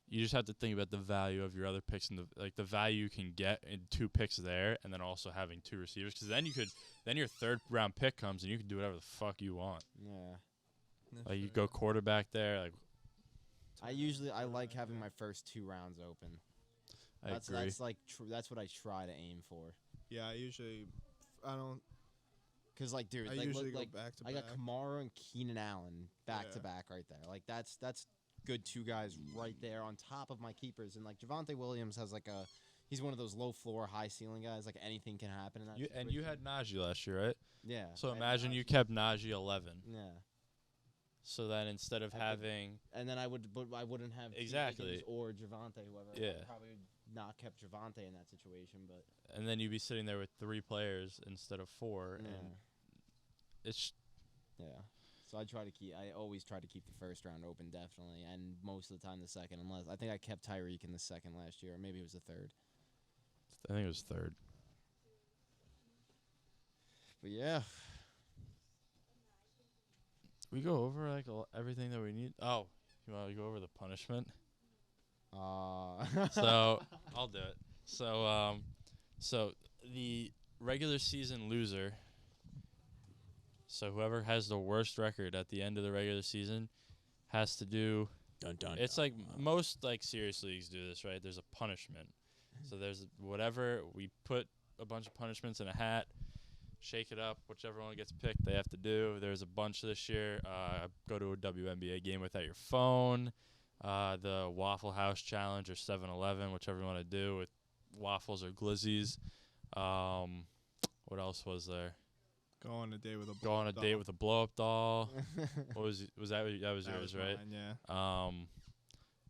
you just have to think about the value of your other picks and the value you can get in 2 picks there, and then also having 2 receivers. Because then your third round pick comes and you can do whatever the fuck you want. Yeah. Like you go quarterback there. Like I like having my first 2 rounds open. I agree. That's what I try to aim for. Yeah, I don't. Cause like, dude, I like, usually look, go like back to I got back. Kamara and Keenan Allen back to Yeah. back right there. Like that's good 2 guys right there on top of my keepers. And like Javonte Williams has he's one of those low floor, high ceiling guys. Like anything can happen in that. And you had Najee last year, right? yeah. So I had imagine you Najee. kept Najee 11. Yeah. So then instead of I could- having And then I wouldn't have T. Exactly. Higgins or Javonte, whoever. I Yeah. probably would not kept Javonte in that situation, but and then you'd be sitting there with 3 players instead of 4, yeah. and it's Yeah. So I always try to keep the first round open, definitely, and most of the time the second, unless I think I kept Tyreek in the second last year, or maybe it was the third. I think it was 3rd. But yeah, We go over like everything that we need. Oh, you want to go over the punishment? So I'll do it. So the regular season loser. So whoever has the worst record at the end of the regular season has to do. dun, dun, It's like most like serious leagues do this, right? There's a punishment. So there's whatever we put a bunch of punishments in a hat, shake it up. Whichever one gets picked, they have to do. There's a bunch this year. Go to a WNBA game without your phone. The Waffle House Challenge or 7-Eleven, whichever you want to do with waffles or glizzies. What else was there? Go on a date with a Go on a date with a blow up doll. What was that? That was That yours, was right? mine, yeah.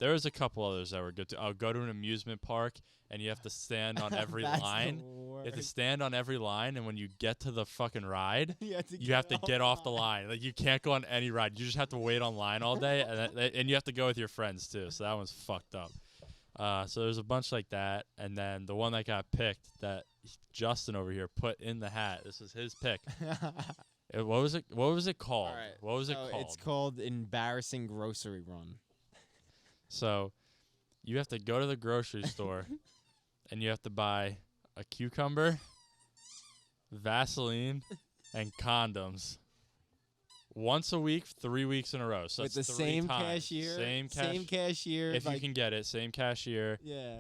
There was a couple others that were good too. I'll go to an amusement park and you have to stand on every That's the line. You have to worst. stand on every line, and when you get to the fucking ride, You have to you have to get off the line. Like you can't go on any ride. You just have to wait on line all day, and you have to go with your friends too. So that one's fucked up. So there's a bunch like that, and then the one that got picked that Justin over here put in the hat. This is his pick. What was it? What was it called? All right, What was it so called? It's called embarrassing grocery run. So you have to go to the grocery store, and you have to buy a cucumber, Vaseline, and condoms. Once a week, 3 weeks in a row. So With that's the 3 same times. cashier. Same cashier. If like, you can get it, same cashier. Yeah.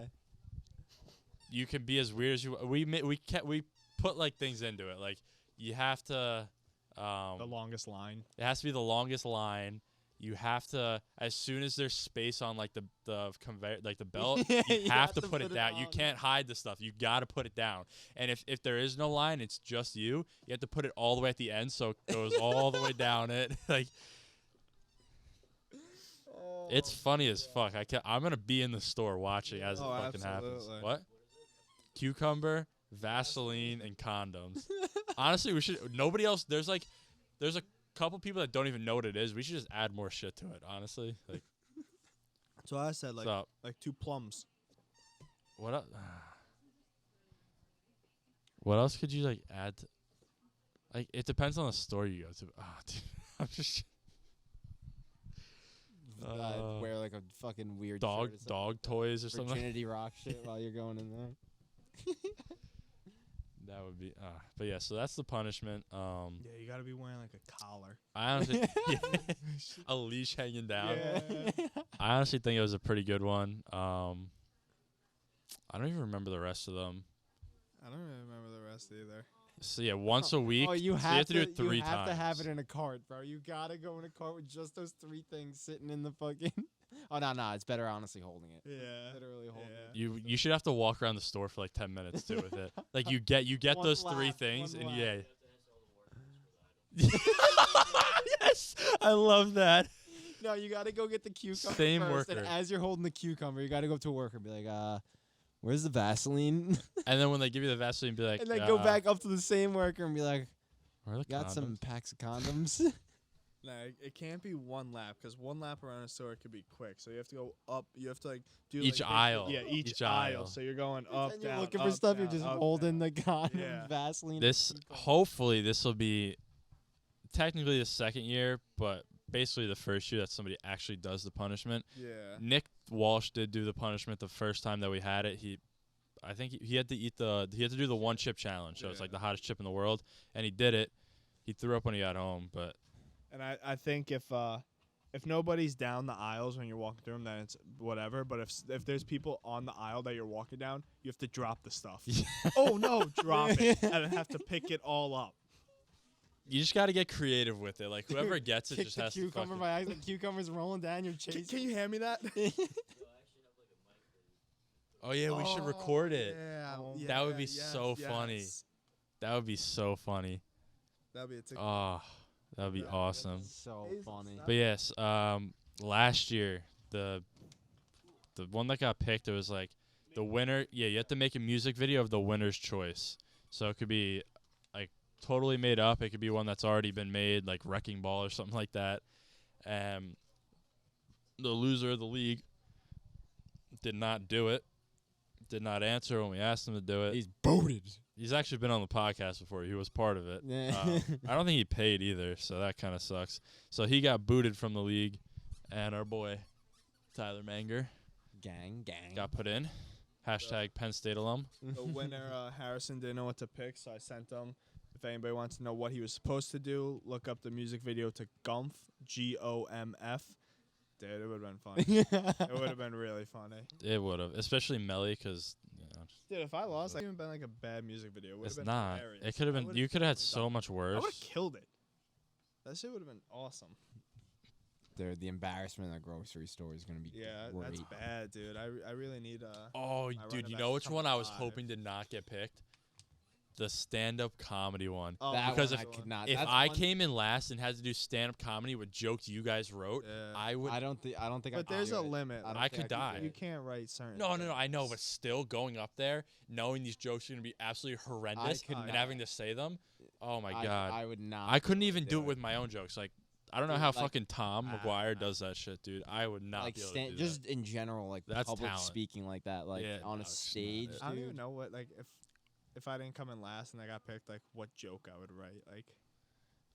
You can be as weird as you. We put like things into it. Like you have to. The longest line. It has to be the longest line. You have to, as soon as there's space on like the conveyor, like the belt, Yeah, you have to put it down. You on. can't hide the stuff. You got to put it down. And if there is no line, it's just you. You have to put it all the way at the end, so it goes all the way down it. Like it's funny as fuck. I'm gonna be in the store watching as it Oh, fucking happens. absolutely. What? Cucumber, Vaseline, and condoms. Honestly, we should. Nobody else. There's a couple people that don't even know what it is. We should just add more shit to it. Honestly, like So I said so, like 2 plums. what else? What else could you like add? Like it depends on the store you go to. Ah, dude, I'm just Wear like a fucking weird dog shirt or something. dog toys or something. Virginity rock shit while you're going in there. That would be. But yeah, so that's the punishment. Yeah, you gotta be wearing like a collar. I honestly, a leash hanging down. Yeah. I honestly think it was a pretty good one. I don't even remember the rest of them. I don't really remember the rest either. So yeah, once a week. Oh, you so have, you have to do it 3 you have times. to have it in a cart, bro. You gotta go in a cart with just those 3 things sitting in the fucking. Oh no, it's better honestly holding it. Yeah. Literally holding it. You should have to walk around the store for like 10 minutes too with it. Like you get One those 3 lap, things one and lap. yeah. Yes, I love that. No, you gotta go get the cucumber Same first, worker. and as you're holding the cucumber, you gotta go to a worker and be like, where's the Vaseline? And then when they give you the Vaseline, be like, and then go back up to the same worker and be like, Where are the got some condoms? packs of condoms? No, it can't be 1 lap because 1 lap around a store could be quick. So you have to go up. You have to like do Each like, aisle. Yeah, each Each aisle. aisle. So you're going up, and you're down, looking up, for stuff, down, you're just up, holding down. the condom, Yeah. Vaseline. and This cucumber. hopefully this will be technically the second year, but basically the first year that somebody actually does the punishment. Yeah. Nick Walsh did do the punishment the first time that we had it. I think he had to he had to do the 1 chip challenge. So it's Yeah. like the hottest chip in the world, and he did it. He threw up when he got home, but And I think if nobody's down the aisles when you're walking through them, then it's whatever. But if there's people on the aisle that you're walking down, you have to drop the stuff. Oh no, drop it, and then have to pick it all up. you just got to get creative with it. Like whoever gets it Kick just the has to cucumber fucking. by accident. The cucumber's rolling down. You're chasing. Can you hand me that? Oh yeah, we should record it. Yeah, That would be yes, so funny. yes. That would be so funny. That'd be a TikTok. Oh, that would be Yeah. awesome. So funny. But yes, last year the one that got picked, it was like the winner. Yeah, you have to make a music video of the winner's choice. So it could be like totally made up. It could be one that's already been made, like Wrecking Ball or something like that. The loser of the league did not do it. Did not answer when we asked him to do it. He's booted. He's actually been on the podcast before. He was part of it. Yeah. I don't think he paid either, so that kind of sucks. So he got booted from the league, and our boy Tyler Manger Gang. got put in. Hashtag Penn State alum. The winner, Harrison, didn't know what to pick, so I sent him. If anybody wants to know what he was supposed to do, look up the music video to Gomf, Gomf. Dude, it would have been funny. It would have been really funny. It would have, especially Melly, because Dude, if I lost, that would have been like a bad music video. It would it's have been not. hilarious. It could have I been. would've You could have had definitely so done much that. I worse. would have killed it. That shit would have been awesome. The embarrassment in the grocery store is gonna be Yeah, great. that's bad, dude. I really need Oh, my dude, running you back know to which come one I was alive. hoping did not get picked? the stand-up comedy one. Oh, That because one if- I could not. If that's I one- came in last and had to do stand-up comedy with jokes you guys wrote, Yeah. I would. I don't think. But there's a limit. I, don't I think could die. do You it. can't write certain. No, I know, but things. still going up there, knowing these jokes are gonna be absolutely horrendous, could and not. having to say them. Oh my god, I would not. I couldn't be able even to do it with my own jokes. Like, I don't know Dude, how like- fucking Tom Ah, McGuire nah. does that shit, dude. I would not like be able stand, to do just in general, like That's public talent. speaking like that, like Yeah, on no, a it's not stage. it. I don't dude. even know what like if I didn't come in last and I got picked, like what joke I would write. Like that.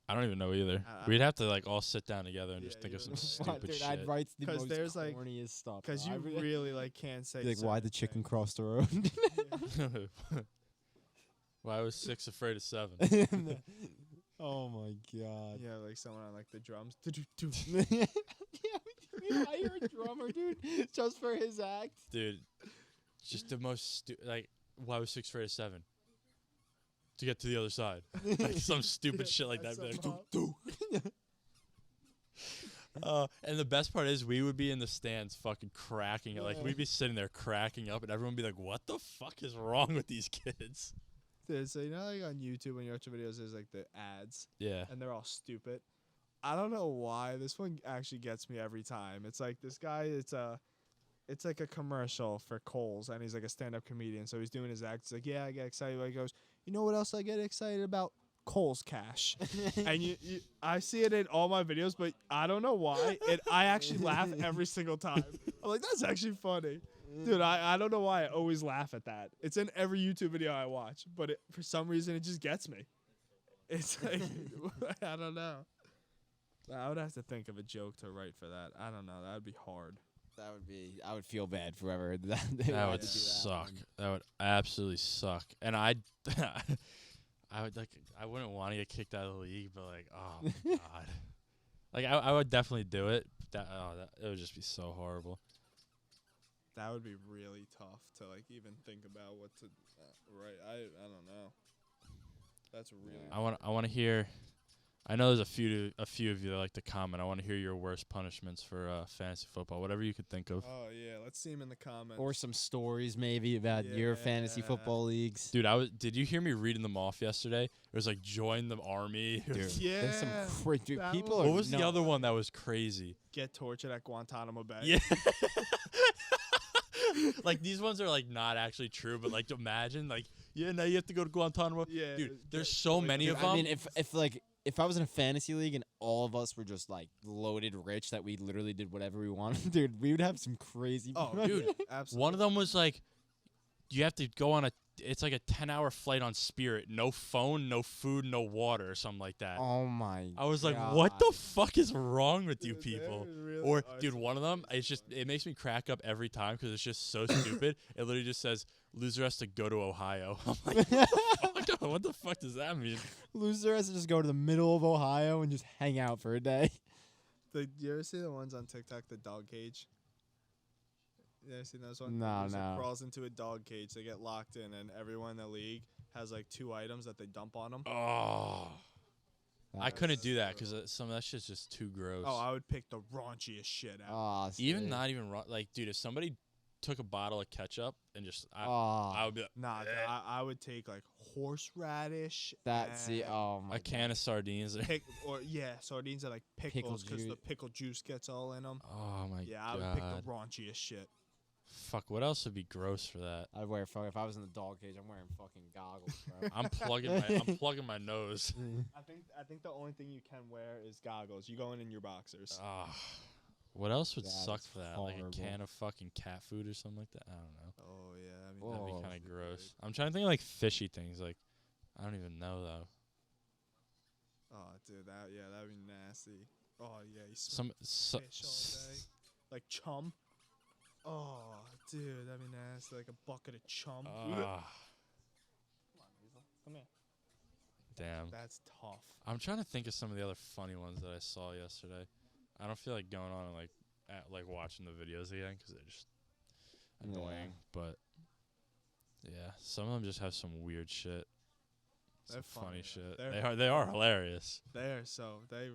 I don't even know either. We'd have to like all sit down together and just Yeah, think of you some would. stupid Dude, shit. I'd write the 'Cause most there's, like- corniest stuff. because bro. you I would- really like can't say. be like, why the certain chicken things. crossed the road? Why was 6 afraid of 7? Oh my god. Yeah, like someone on like the drums. Yeah, we hire a drummer, dude, just for his act. Dude, just the most like, why was 6 afraid of 7? To get to the other side. Like some stupid shit like that. That's Be like, somehow- "Doo, doo." And the best part is we would be in the stands fucking cracking it. Like Yeah. we'd be sitting there cracking up and everyone would be like, what the fuck is wrong with these kids? Dude, so you know, like on YouTube when you watch the videos, there's like the ads, Yeah. and they're all stupid. I don't know why this one actually gets me every time. It's like this guy. It's like a commercial for Kohl's, and he's like a stand-up comedian. So he's doing his act. He's like, yeah, I get excited. He goes, you know what else I get excited about? Kohl's Cash. And I see it in all my videos, but I don't know why. I actually laugh every single time. I'm like, that's actually funny. Dude, I don't know why I always laugh at that. It's in every YouTube video I watch, but for some reason it just gets me. It's like, I don't know. I would have to think of a joke to write for that. I don't know. That would be hard. That would be. I would feel bad for whoever that. That would do that suck. one. That would absolutely suck. And I would like. I wouldn't want to get kicked out of the league, but like, oh my god, like I would definitely do it. But that it would just be so horrible. That would be really tough to like even think about what to write. I don't know. That's really. Yeah. I want to hear. I know there's a few of you that like to comment. I want to hear your worst punishments for fantasy football, whatever you could think of. Oh yeah, let's see him in the comments. Or some stories maybe about your fantasy Yeah. football leagues. Dude, did you hear me reading them off yesterday? It was like join the army. Dude, Yeah, there's some dude, that people one. are What was the nuts. other one that was crazy? get tortured at Guantanamo Bay. Yeah. Like these ones are like not actually true, but like imagine like now you have to go to Guantanamo. Yeah, Dude, get- there's so like, many dude, of them. I mean, if I was in a fantasy league and all of us were just like loaded rich that we literally did whatever we wanted, dude, we would have some crazy. Oh, Dude, absolutely. One of them was like, you have to go on it's like a 10-hour flight on Spirit. No phone, no food, no water, or something like that. Oh my! I was like, what the God. fuck is wrong with you Dude, they're people? really Or, are dude, some- one of them, it makes me crack up every time because it's just so stupid. It literally just says, loser has to go to Ohio. I'm like, what the fuck does that mean? Loser has to just go to the middle of Ohio and just hang out for a day. You ever see the ones on TikTok, the dog cage? You ever seen those ones? No, Loser no. Crawls into a dog cage, they get locked in, and everyone in the league has like 2 items that they dump on them. Oh. I That's- couldn't do that because some of that shit's just too gross. Oh, I would pick the raunchiest shit out. Aw, Even sick. not even like, dude, if somebody took a bottle of ketchup and just, I Aw, would be like, Nah, I would take like horseradish. that's the and oh my. a can of sardines. sardines are like Pickle pickles because the juice. pickle juice gets all in them. Oh my Yeah, I god. would pick the raunchiest shit. Fuck, what else would be gross for that? I'd wear fuck if I was in the dog cage. I'm wearing fucking goggles, bro. I'm plugging my nose. I think the only thing you can wear is goggles. You going in your boxers. Ah. What else would That suck is for that? Like a horrible. can of fucking cat food or something like that? I don't know. Oh yeah, I mean That'd Oh. be kind of gross. I'm trying to think of like fishy things. Like, I don't even know though. Oh, dude, that'd be nasty. Oh yeah, you smell fish all day, like chum. Oh, dude, that'd be nasty. Like a bucket of chum. Ah, Come here. damn. That's tough. I'm trying to think of some of the other funny ones that I saw yesterday. I don't feel like going on and like watching the videos again because they're just annoying. But yeah, some of them just have some weird shit. Some They're funny funny. shit. They're They are hilarious. They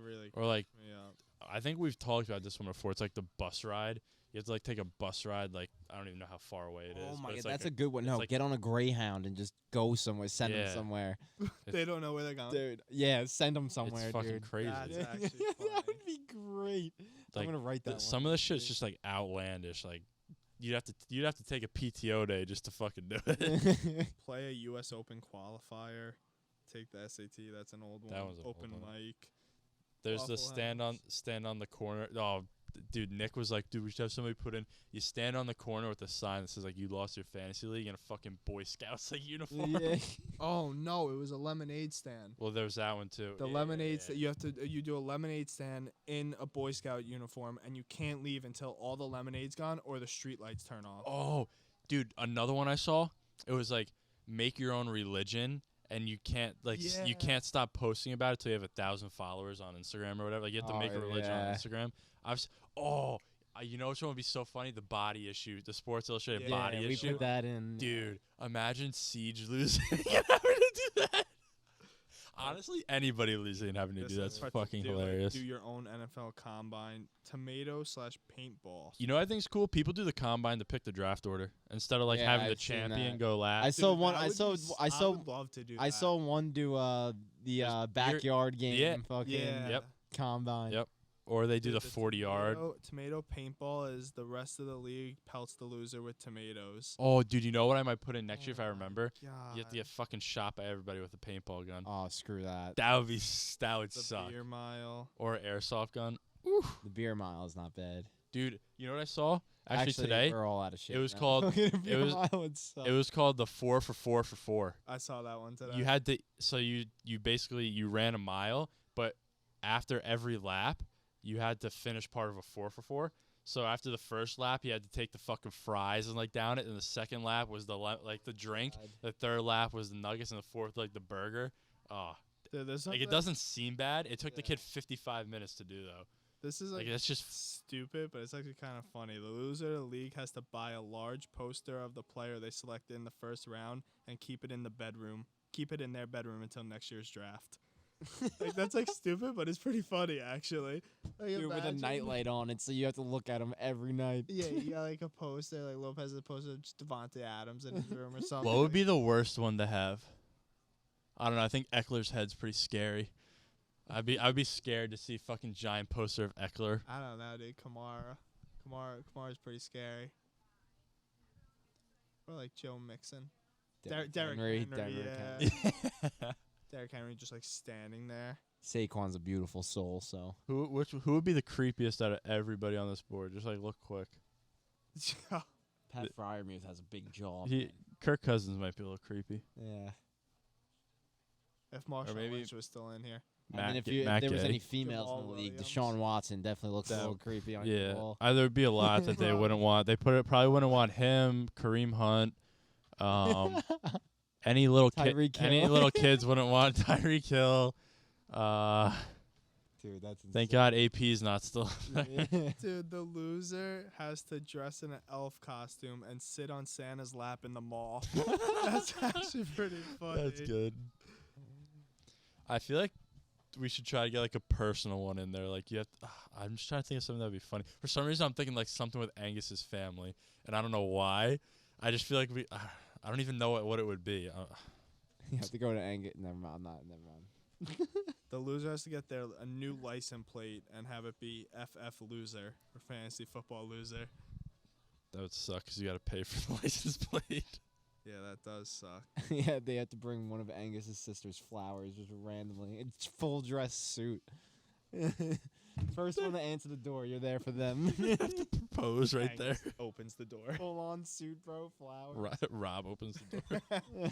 really Or like me up. I think we've talked about this one before. It's like the bus ride. You have to like take a bus ride. Like I don't even know how far away it is. Oh but my god, it's like that's a good one. it's No, like- get on a Greyhound and just go somewhere. Send them Yeah. somewhere, They don't know where they're going. dude. Yeah, send them somewhere, it's fucking dude. crazy. That's Yeah, actually that funny. would be great. Like, I'm gonna write that. Some of the shit's just like outlandish. Like you'd have to take a PTO day just to fucking do it. Play a U.S. Open qualifier. Take the SAT. That's an old one. That one's an old Open one. mic. There's the Waffle stand on the corner. Oh, dude, Nick was like, dude, we should have somebody put in. You stand on the corner with a sign that says like you lost your fantasy league in a fucking Boy Scouts like uniform. Yeah. Oh no, it was a lemonade stand. Well, there's that one too. The Yeah, lemonade yeah. stand. You have to. You do a lemonade stand in a Boy Scout uniform, and you can't leave until all the lemonade's gone or the street lights turn off. Oh, dude, another one I saw. It was like make your own religion, and you can't you Yeah. can't stop posting about it till you have 1,000 followers on Instagram or whatever. Like you have to Oh, make a religion on yeah. Instagram. You know which one would be so funny? The body issue, the Sports Illustrated Yeah, body we issue. put that in. Dude, imagine Siege losing and having to do that. Honestly, anybody losing and having to do that's What to fucking do, like, hilarious. do your own NFL combine, tomato/paintball. You know what I think is cool? People do the combine to pick the draft order instead of like Yeah, having the I've seen champion that. go last. I saw Dude, one. that I would saw. be s- I saw. would love to do I that. saw one do the There's backyard game. yeah. Fucking Yeah. Yep. combine. Yep. Or they do Dude, the 40-yard. Tomato paintball is the rest of the league pelts the loser with tomatoes. Oh, dude, you know what I might put in next year if I Oh my remember? God. You have to get fucking shot by everybody with a paintball gun. Oh, screw that. That would the suck. beer mile. Or an airsoft gun. The beer mile is not bad. Dude, you know what I saw? Actually today, we're all out of shit. it was now. called- Fucking beer was- mile would suck. it was called the 4 for 4 for 4. I saw that one today. You had to you basically you ran a mile, but after every lap, you had to finish part of a 4 for 4. So after the first lap, you had to take the fucking fries and like down it, and the second lap was the drink. God. The third lap was the nuggets, and the fourth like the burger. Oh, Dude, there's like something- it doesn't seem bad. It took the Yeah. kid 55 minutes to do though. This is Like like that's just stupid, but it's actually kind of funny. The loser of the league has to buy a large poster of the player they selected in the first round and keep it in the bedroom. Keep it in their bedroom until next year's draft. Like that's like stupid, but it's pretty funny actually. Like, Dude, with a imagine- nightlight on it, so you have to look at him every night. Yeah, you got like a poster, like Lopez has a poster of just Devontae Adams in his room or something. what would be the worst one to have? I don't know. I think Eckler's head's pretty scary. I'd be scared to see fucking giant poster of Eckler. I don't know, dude. Kamara's pretty scary. Or like Joe Mixon. Derrick Henry, yeah. Derrick Henry just like standing there. Saquon's a beautiful soul, so Who would be the creepiest out of everybody on this board? Just like look quick. Pat Fryermuth has a big jaw. Kirk Cousins might be a little creepy. Yeah. If Marshall maybe- Lynch was still in here. And then if Matt there was Gay. any females in Jamal the league, Williams. Deshaun Watson definitely looks a That- little creepy on your Yeah, wall. there would be a lot that they wouldn't want. Probably wouldn't want him, Kareem Hunt, any little Tyreek any Hill. little kids wouldn't want Tyreek Hill. Dude, that's insane. Thank God AP's not still. Dude, the loser has to dress in an elf costume and sit on Santa's lap in the mall. That's actually pretty funny. That's good. I feel like we should try to get like a personal one in there. Like you have. I'm just trying to think of something that'd be funny. For some reason, I'm thinking like something with Angus's family, and I don't know why. I just feel like I don't even know what it would be. You have to go to Angus. Never mind. Never mind. The loser has to get a new license plate and have it be FF loser or fantasy football loser. That would suck because you got to pay for the license plate. Yeah, that does suck. Yeah, they had to bring one of Angus's sister's flowers just randomly. It's full dress suit. First one to answer the door, you're there for them. Propose right there. Angus opens the door. Full on suit, bro. Flowers. Rob opens the door.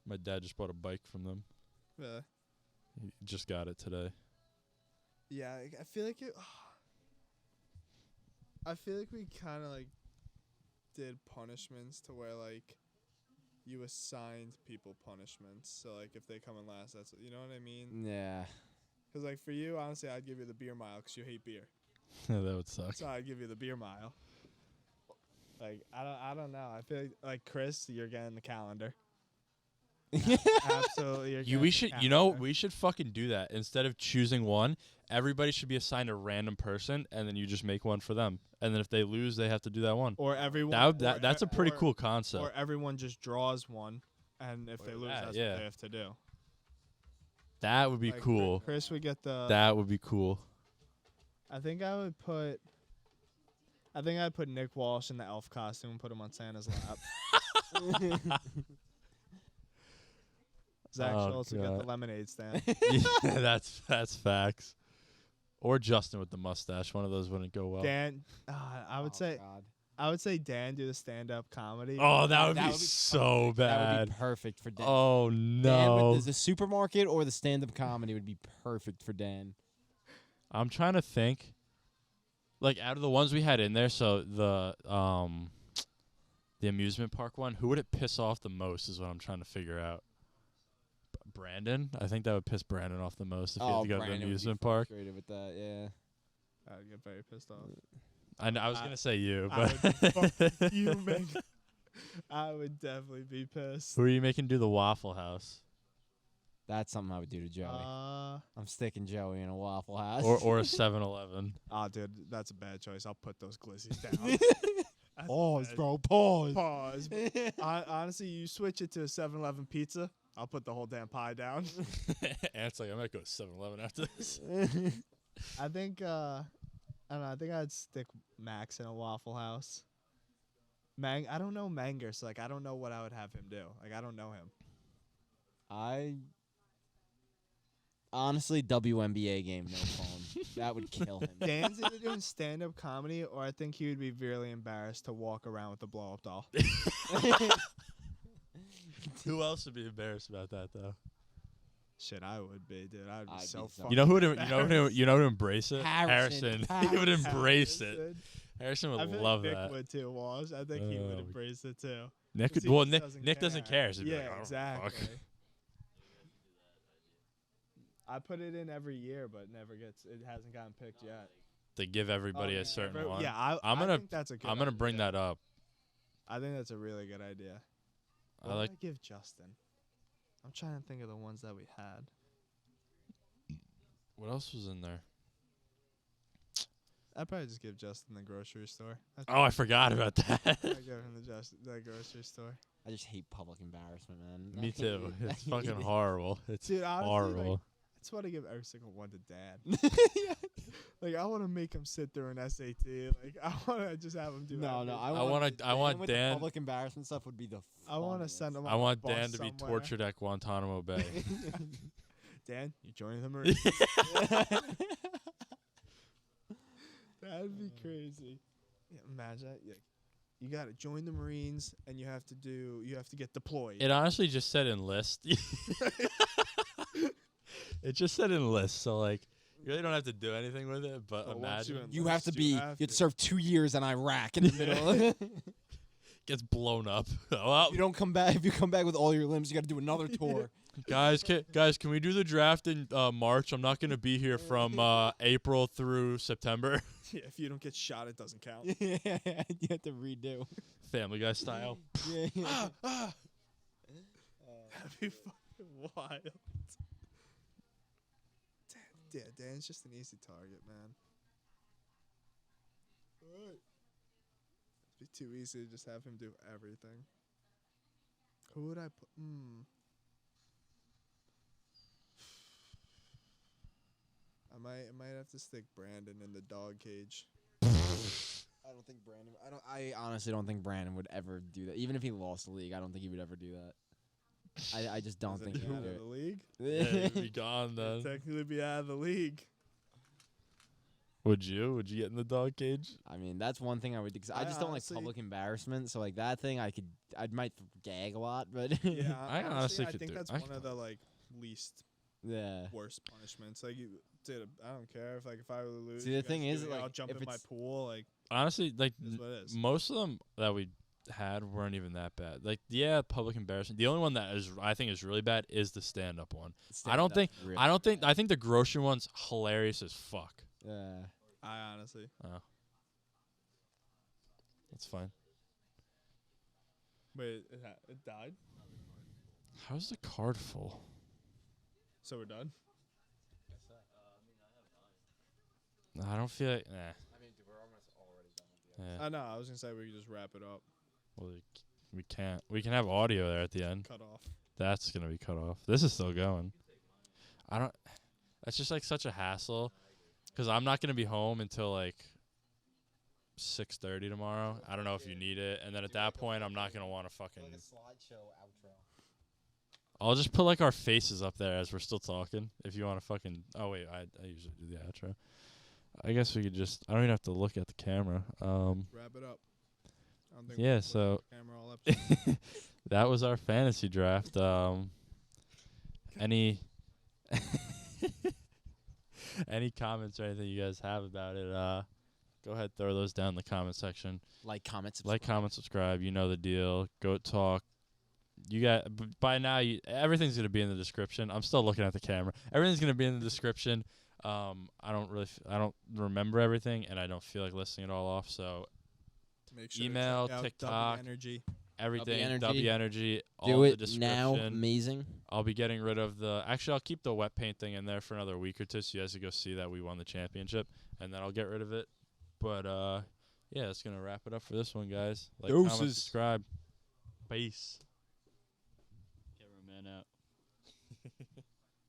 My dad just bought a bike from them. He just got it today. Yeah, I feel like it. I feel like we kind of like did punishments to where like you assigned people punishments. So like if they come in last, that's you know what I mean. Yeah. Because like for you, honestly, I'd give you the beer mile because you hate beer. That would suck. So I'd give you the beer mile. Like I don't know. I feel like Chris, you're getting the calendar. Absolutely. We should fucking do that. Instead of choosing one, everybody should be assigned a random person, and then you just make one for them. And then if they lose, they have to do that one. Or everyone. That's a pretty cool concept. Or everyone just draws one, and if they lose, that's what they have to do. That would be Like, cool. Chris would get the. That would be cool. I think I'd put Nick Walsh in the elf costume and put him on Santa's lap. Zach Schultz would get the lemonade stand. Yeah, that's facts. Or Justin with the mustache. One of those wouldn't go well. Dan, I would say Dan do the stand-up comedy. Oh, that would be so bad. That would be perfect for Dan. Oh Dan no. with the supermarket or the stand-up comedy would be perfect for Dan. I'm trying to think. Like out of the ones we had in there, so the amusement park one, who would it piss off the most is what I'm trying to figure out. Brandon? I think that would piss Brandon off the most if he had to go to the amusement park. Frustrated with that, yeah. I'd get very pissed off. I was gonna say you, I would but be fucking fuming. I would definitely be pissed. who are you making do the Waffle House? That's something I would do to Joey. I'm sticking Joey in a Waffle House. or a 7-Eleven. Dude, that's a bad choice. I'll put those glissies down. Pause, bro. Pause. Pause. Honestly, you switch it to a 7-Eleven pizza, I'll put the whole damn pie down. And it's like I might go to 7-Eleven after this. I think I don't know. I think I'd stick Max in a Waffle House. I don't know Manger, so like I don't know what I would have him do. Like I don't know him. Honestly, WNBA game, no phone. That would kill him. Dan's either doing stand-up comedy, or I think he would be really embarrassed to walk around with a blow-up doll. Who else would be embarrassed about that though? Shit, I would be, dude. I'd be so fucking You know who would embrace it? Harrison. He would embrace it. Harrison. Harrison I would feel love like that. Nick would too, Walsh. I think he would embrace it too. Nick 'Cause could, he well, just Nick doesn't care. So he'd be Yeah, like, oh, exactly. fuck. I put it in every year, but it hasn't gotten picked yet. To give everybody a certain one. Yeah, I think that's a good I'm gonna idea. bring that up. I think that's a really good idea. What would I give Justin? I'm trying to think of the ones that we had. What else was in there? I'd probably just give Justin the grocery store. Oh, I forgot about that. I'd give him the grocery store. I just hate public embarrassment, man. Me too. It's fucking horrible. It's Dude, honestly, horrible. Like, I just want to give every single one to Dad. Like I want to make him sit through an SAT. Like I want to just have him do. No, everything. I want with Dan. The public embarrassment stuff would be the. I want to send him. I on a want bus Dan to be somewhere. tortured at Guantanamo Bay. Dan, you joining the Marines? That'd be crazy. Yeah, imagine that. Yeah. You got to join the Marines, and you have to get deployed. It honestly just said enlist. It just said enlist, so like you really don't have to do anything with it. But But once imagine You have to be. You have to to. serve 2 years in Iraq in the middle. gets blown up. Well, You don't come back. If you come back with all your limbs, you got to do another tour. guys, can we do the draft in March? I'm not gonna be here from April through September. Yeah, if you don't get shot, it doesn't count. You have to redo. Family Guy style. Yeah. That'd be fucking wild. Dan's just an easy target, man. It'd be too easy to just have him do everything. Who would I put? I might have to stick Brandon in the dog cage. I don't think Brandon. I honestly don't think Brandon would ever do that. Even if he lost the league, I don't think he would ever do that. I just don't Is think it he out would of the do league? Yeah, it. you'd be gone then. Technically be out of the league. Would you? Would you get in the dog cage? I mean, that's one thing I would do. 'Cause I just don't like honestly- public embarrassment. So like that thing, I might gag a lot, but Yeah, I honestly I could think do it. that's I one of the like least yeah. worst punishments. Like, dude, I don't care if I really lose. See, the you guys thing do is, it, like, I'll jump if in my it's- pool. Like, Honestly, like is what it is. most of them that we had weren't even that bad. Like, yeah, public embarrassment. The only one that I think is really bad is the stand-up one. I don't think the grocery one's hilarious as fuck. Yeah. I honestly. That's fine. Wait, it died? How's the card full? So we're done. I don't feel like. Nah. I mean, we're almost already done. Yeah. I know. I was gonna say we could just wrap it up. Well, we can't. We can have audio there at the end. Cut off. That's gonna be cut off. This is still going. I don't. That's just like such a hassle, because I'm not gonna be home until like 6:30 tomorrow. I don't know if you need it, and then at that point, I'm not gonna want to fucking. Like a slideshow outro. I'll just put like our faces up there as we're still talking. If you want to fucking. Oh wait, I usually do the outro. I guess we could just. I don't even have to look at the camera. Wrap it up. I don't think Yeah. we'll So put the camera all episode. that was our fantasy draft. Any any comments or anything you guys have about it? Go ahead, throw those down in the comment section. Like, comment, subscribe. Like, comment, subscribe. You know the deal. Goat Talk. You got by now. Everything's gonna be in the description. I'm still looking at the camera. Everything's gonna be in the description. I don't remember everything, and I don't feel like listing it all off. So Make sure to email, check out TikTok, Energy. everything. Energy. W Energy. All Do the it description. now. Amazing. I'll be getting rid of the. Actually, I'll keep the wet paint thing in there for another week or two, so you guys can go see that we won the championship, and then I'll get rid of it. But yeah, that's gonna wrap it up for this one, guys. Like, comment, Deuces. subscribe. Peace. Cameraman out.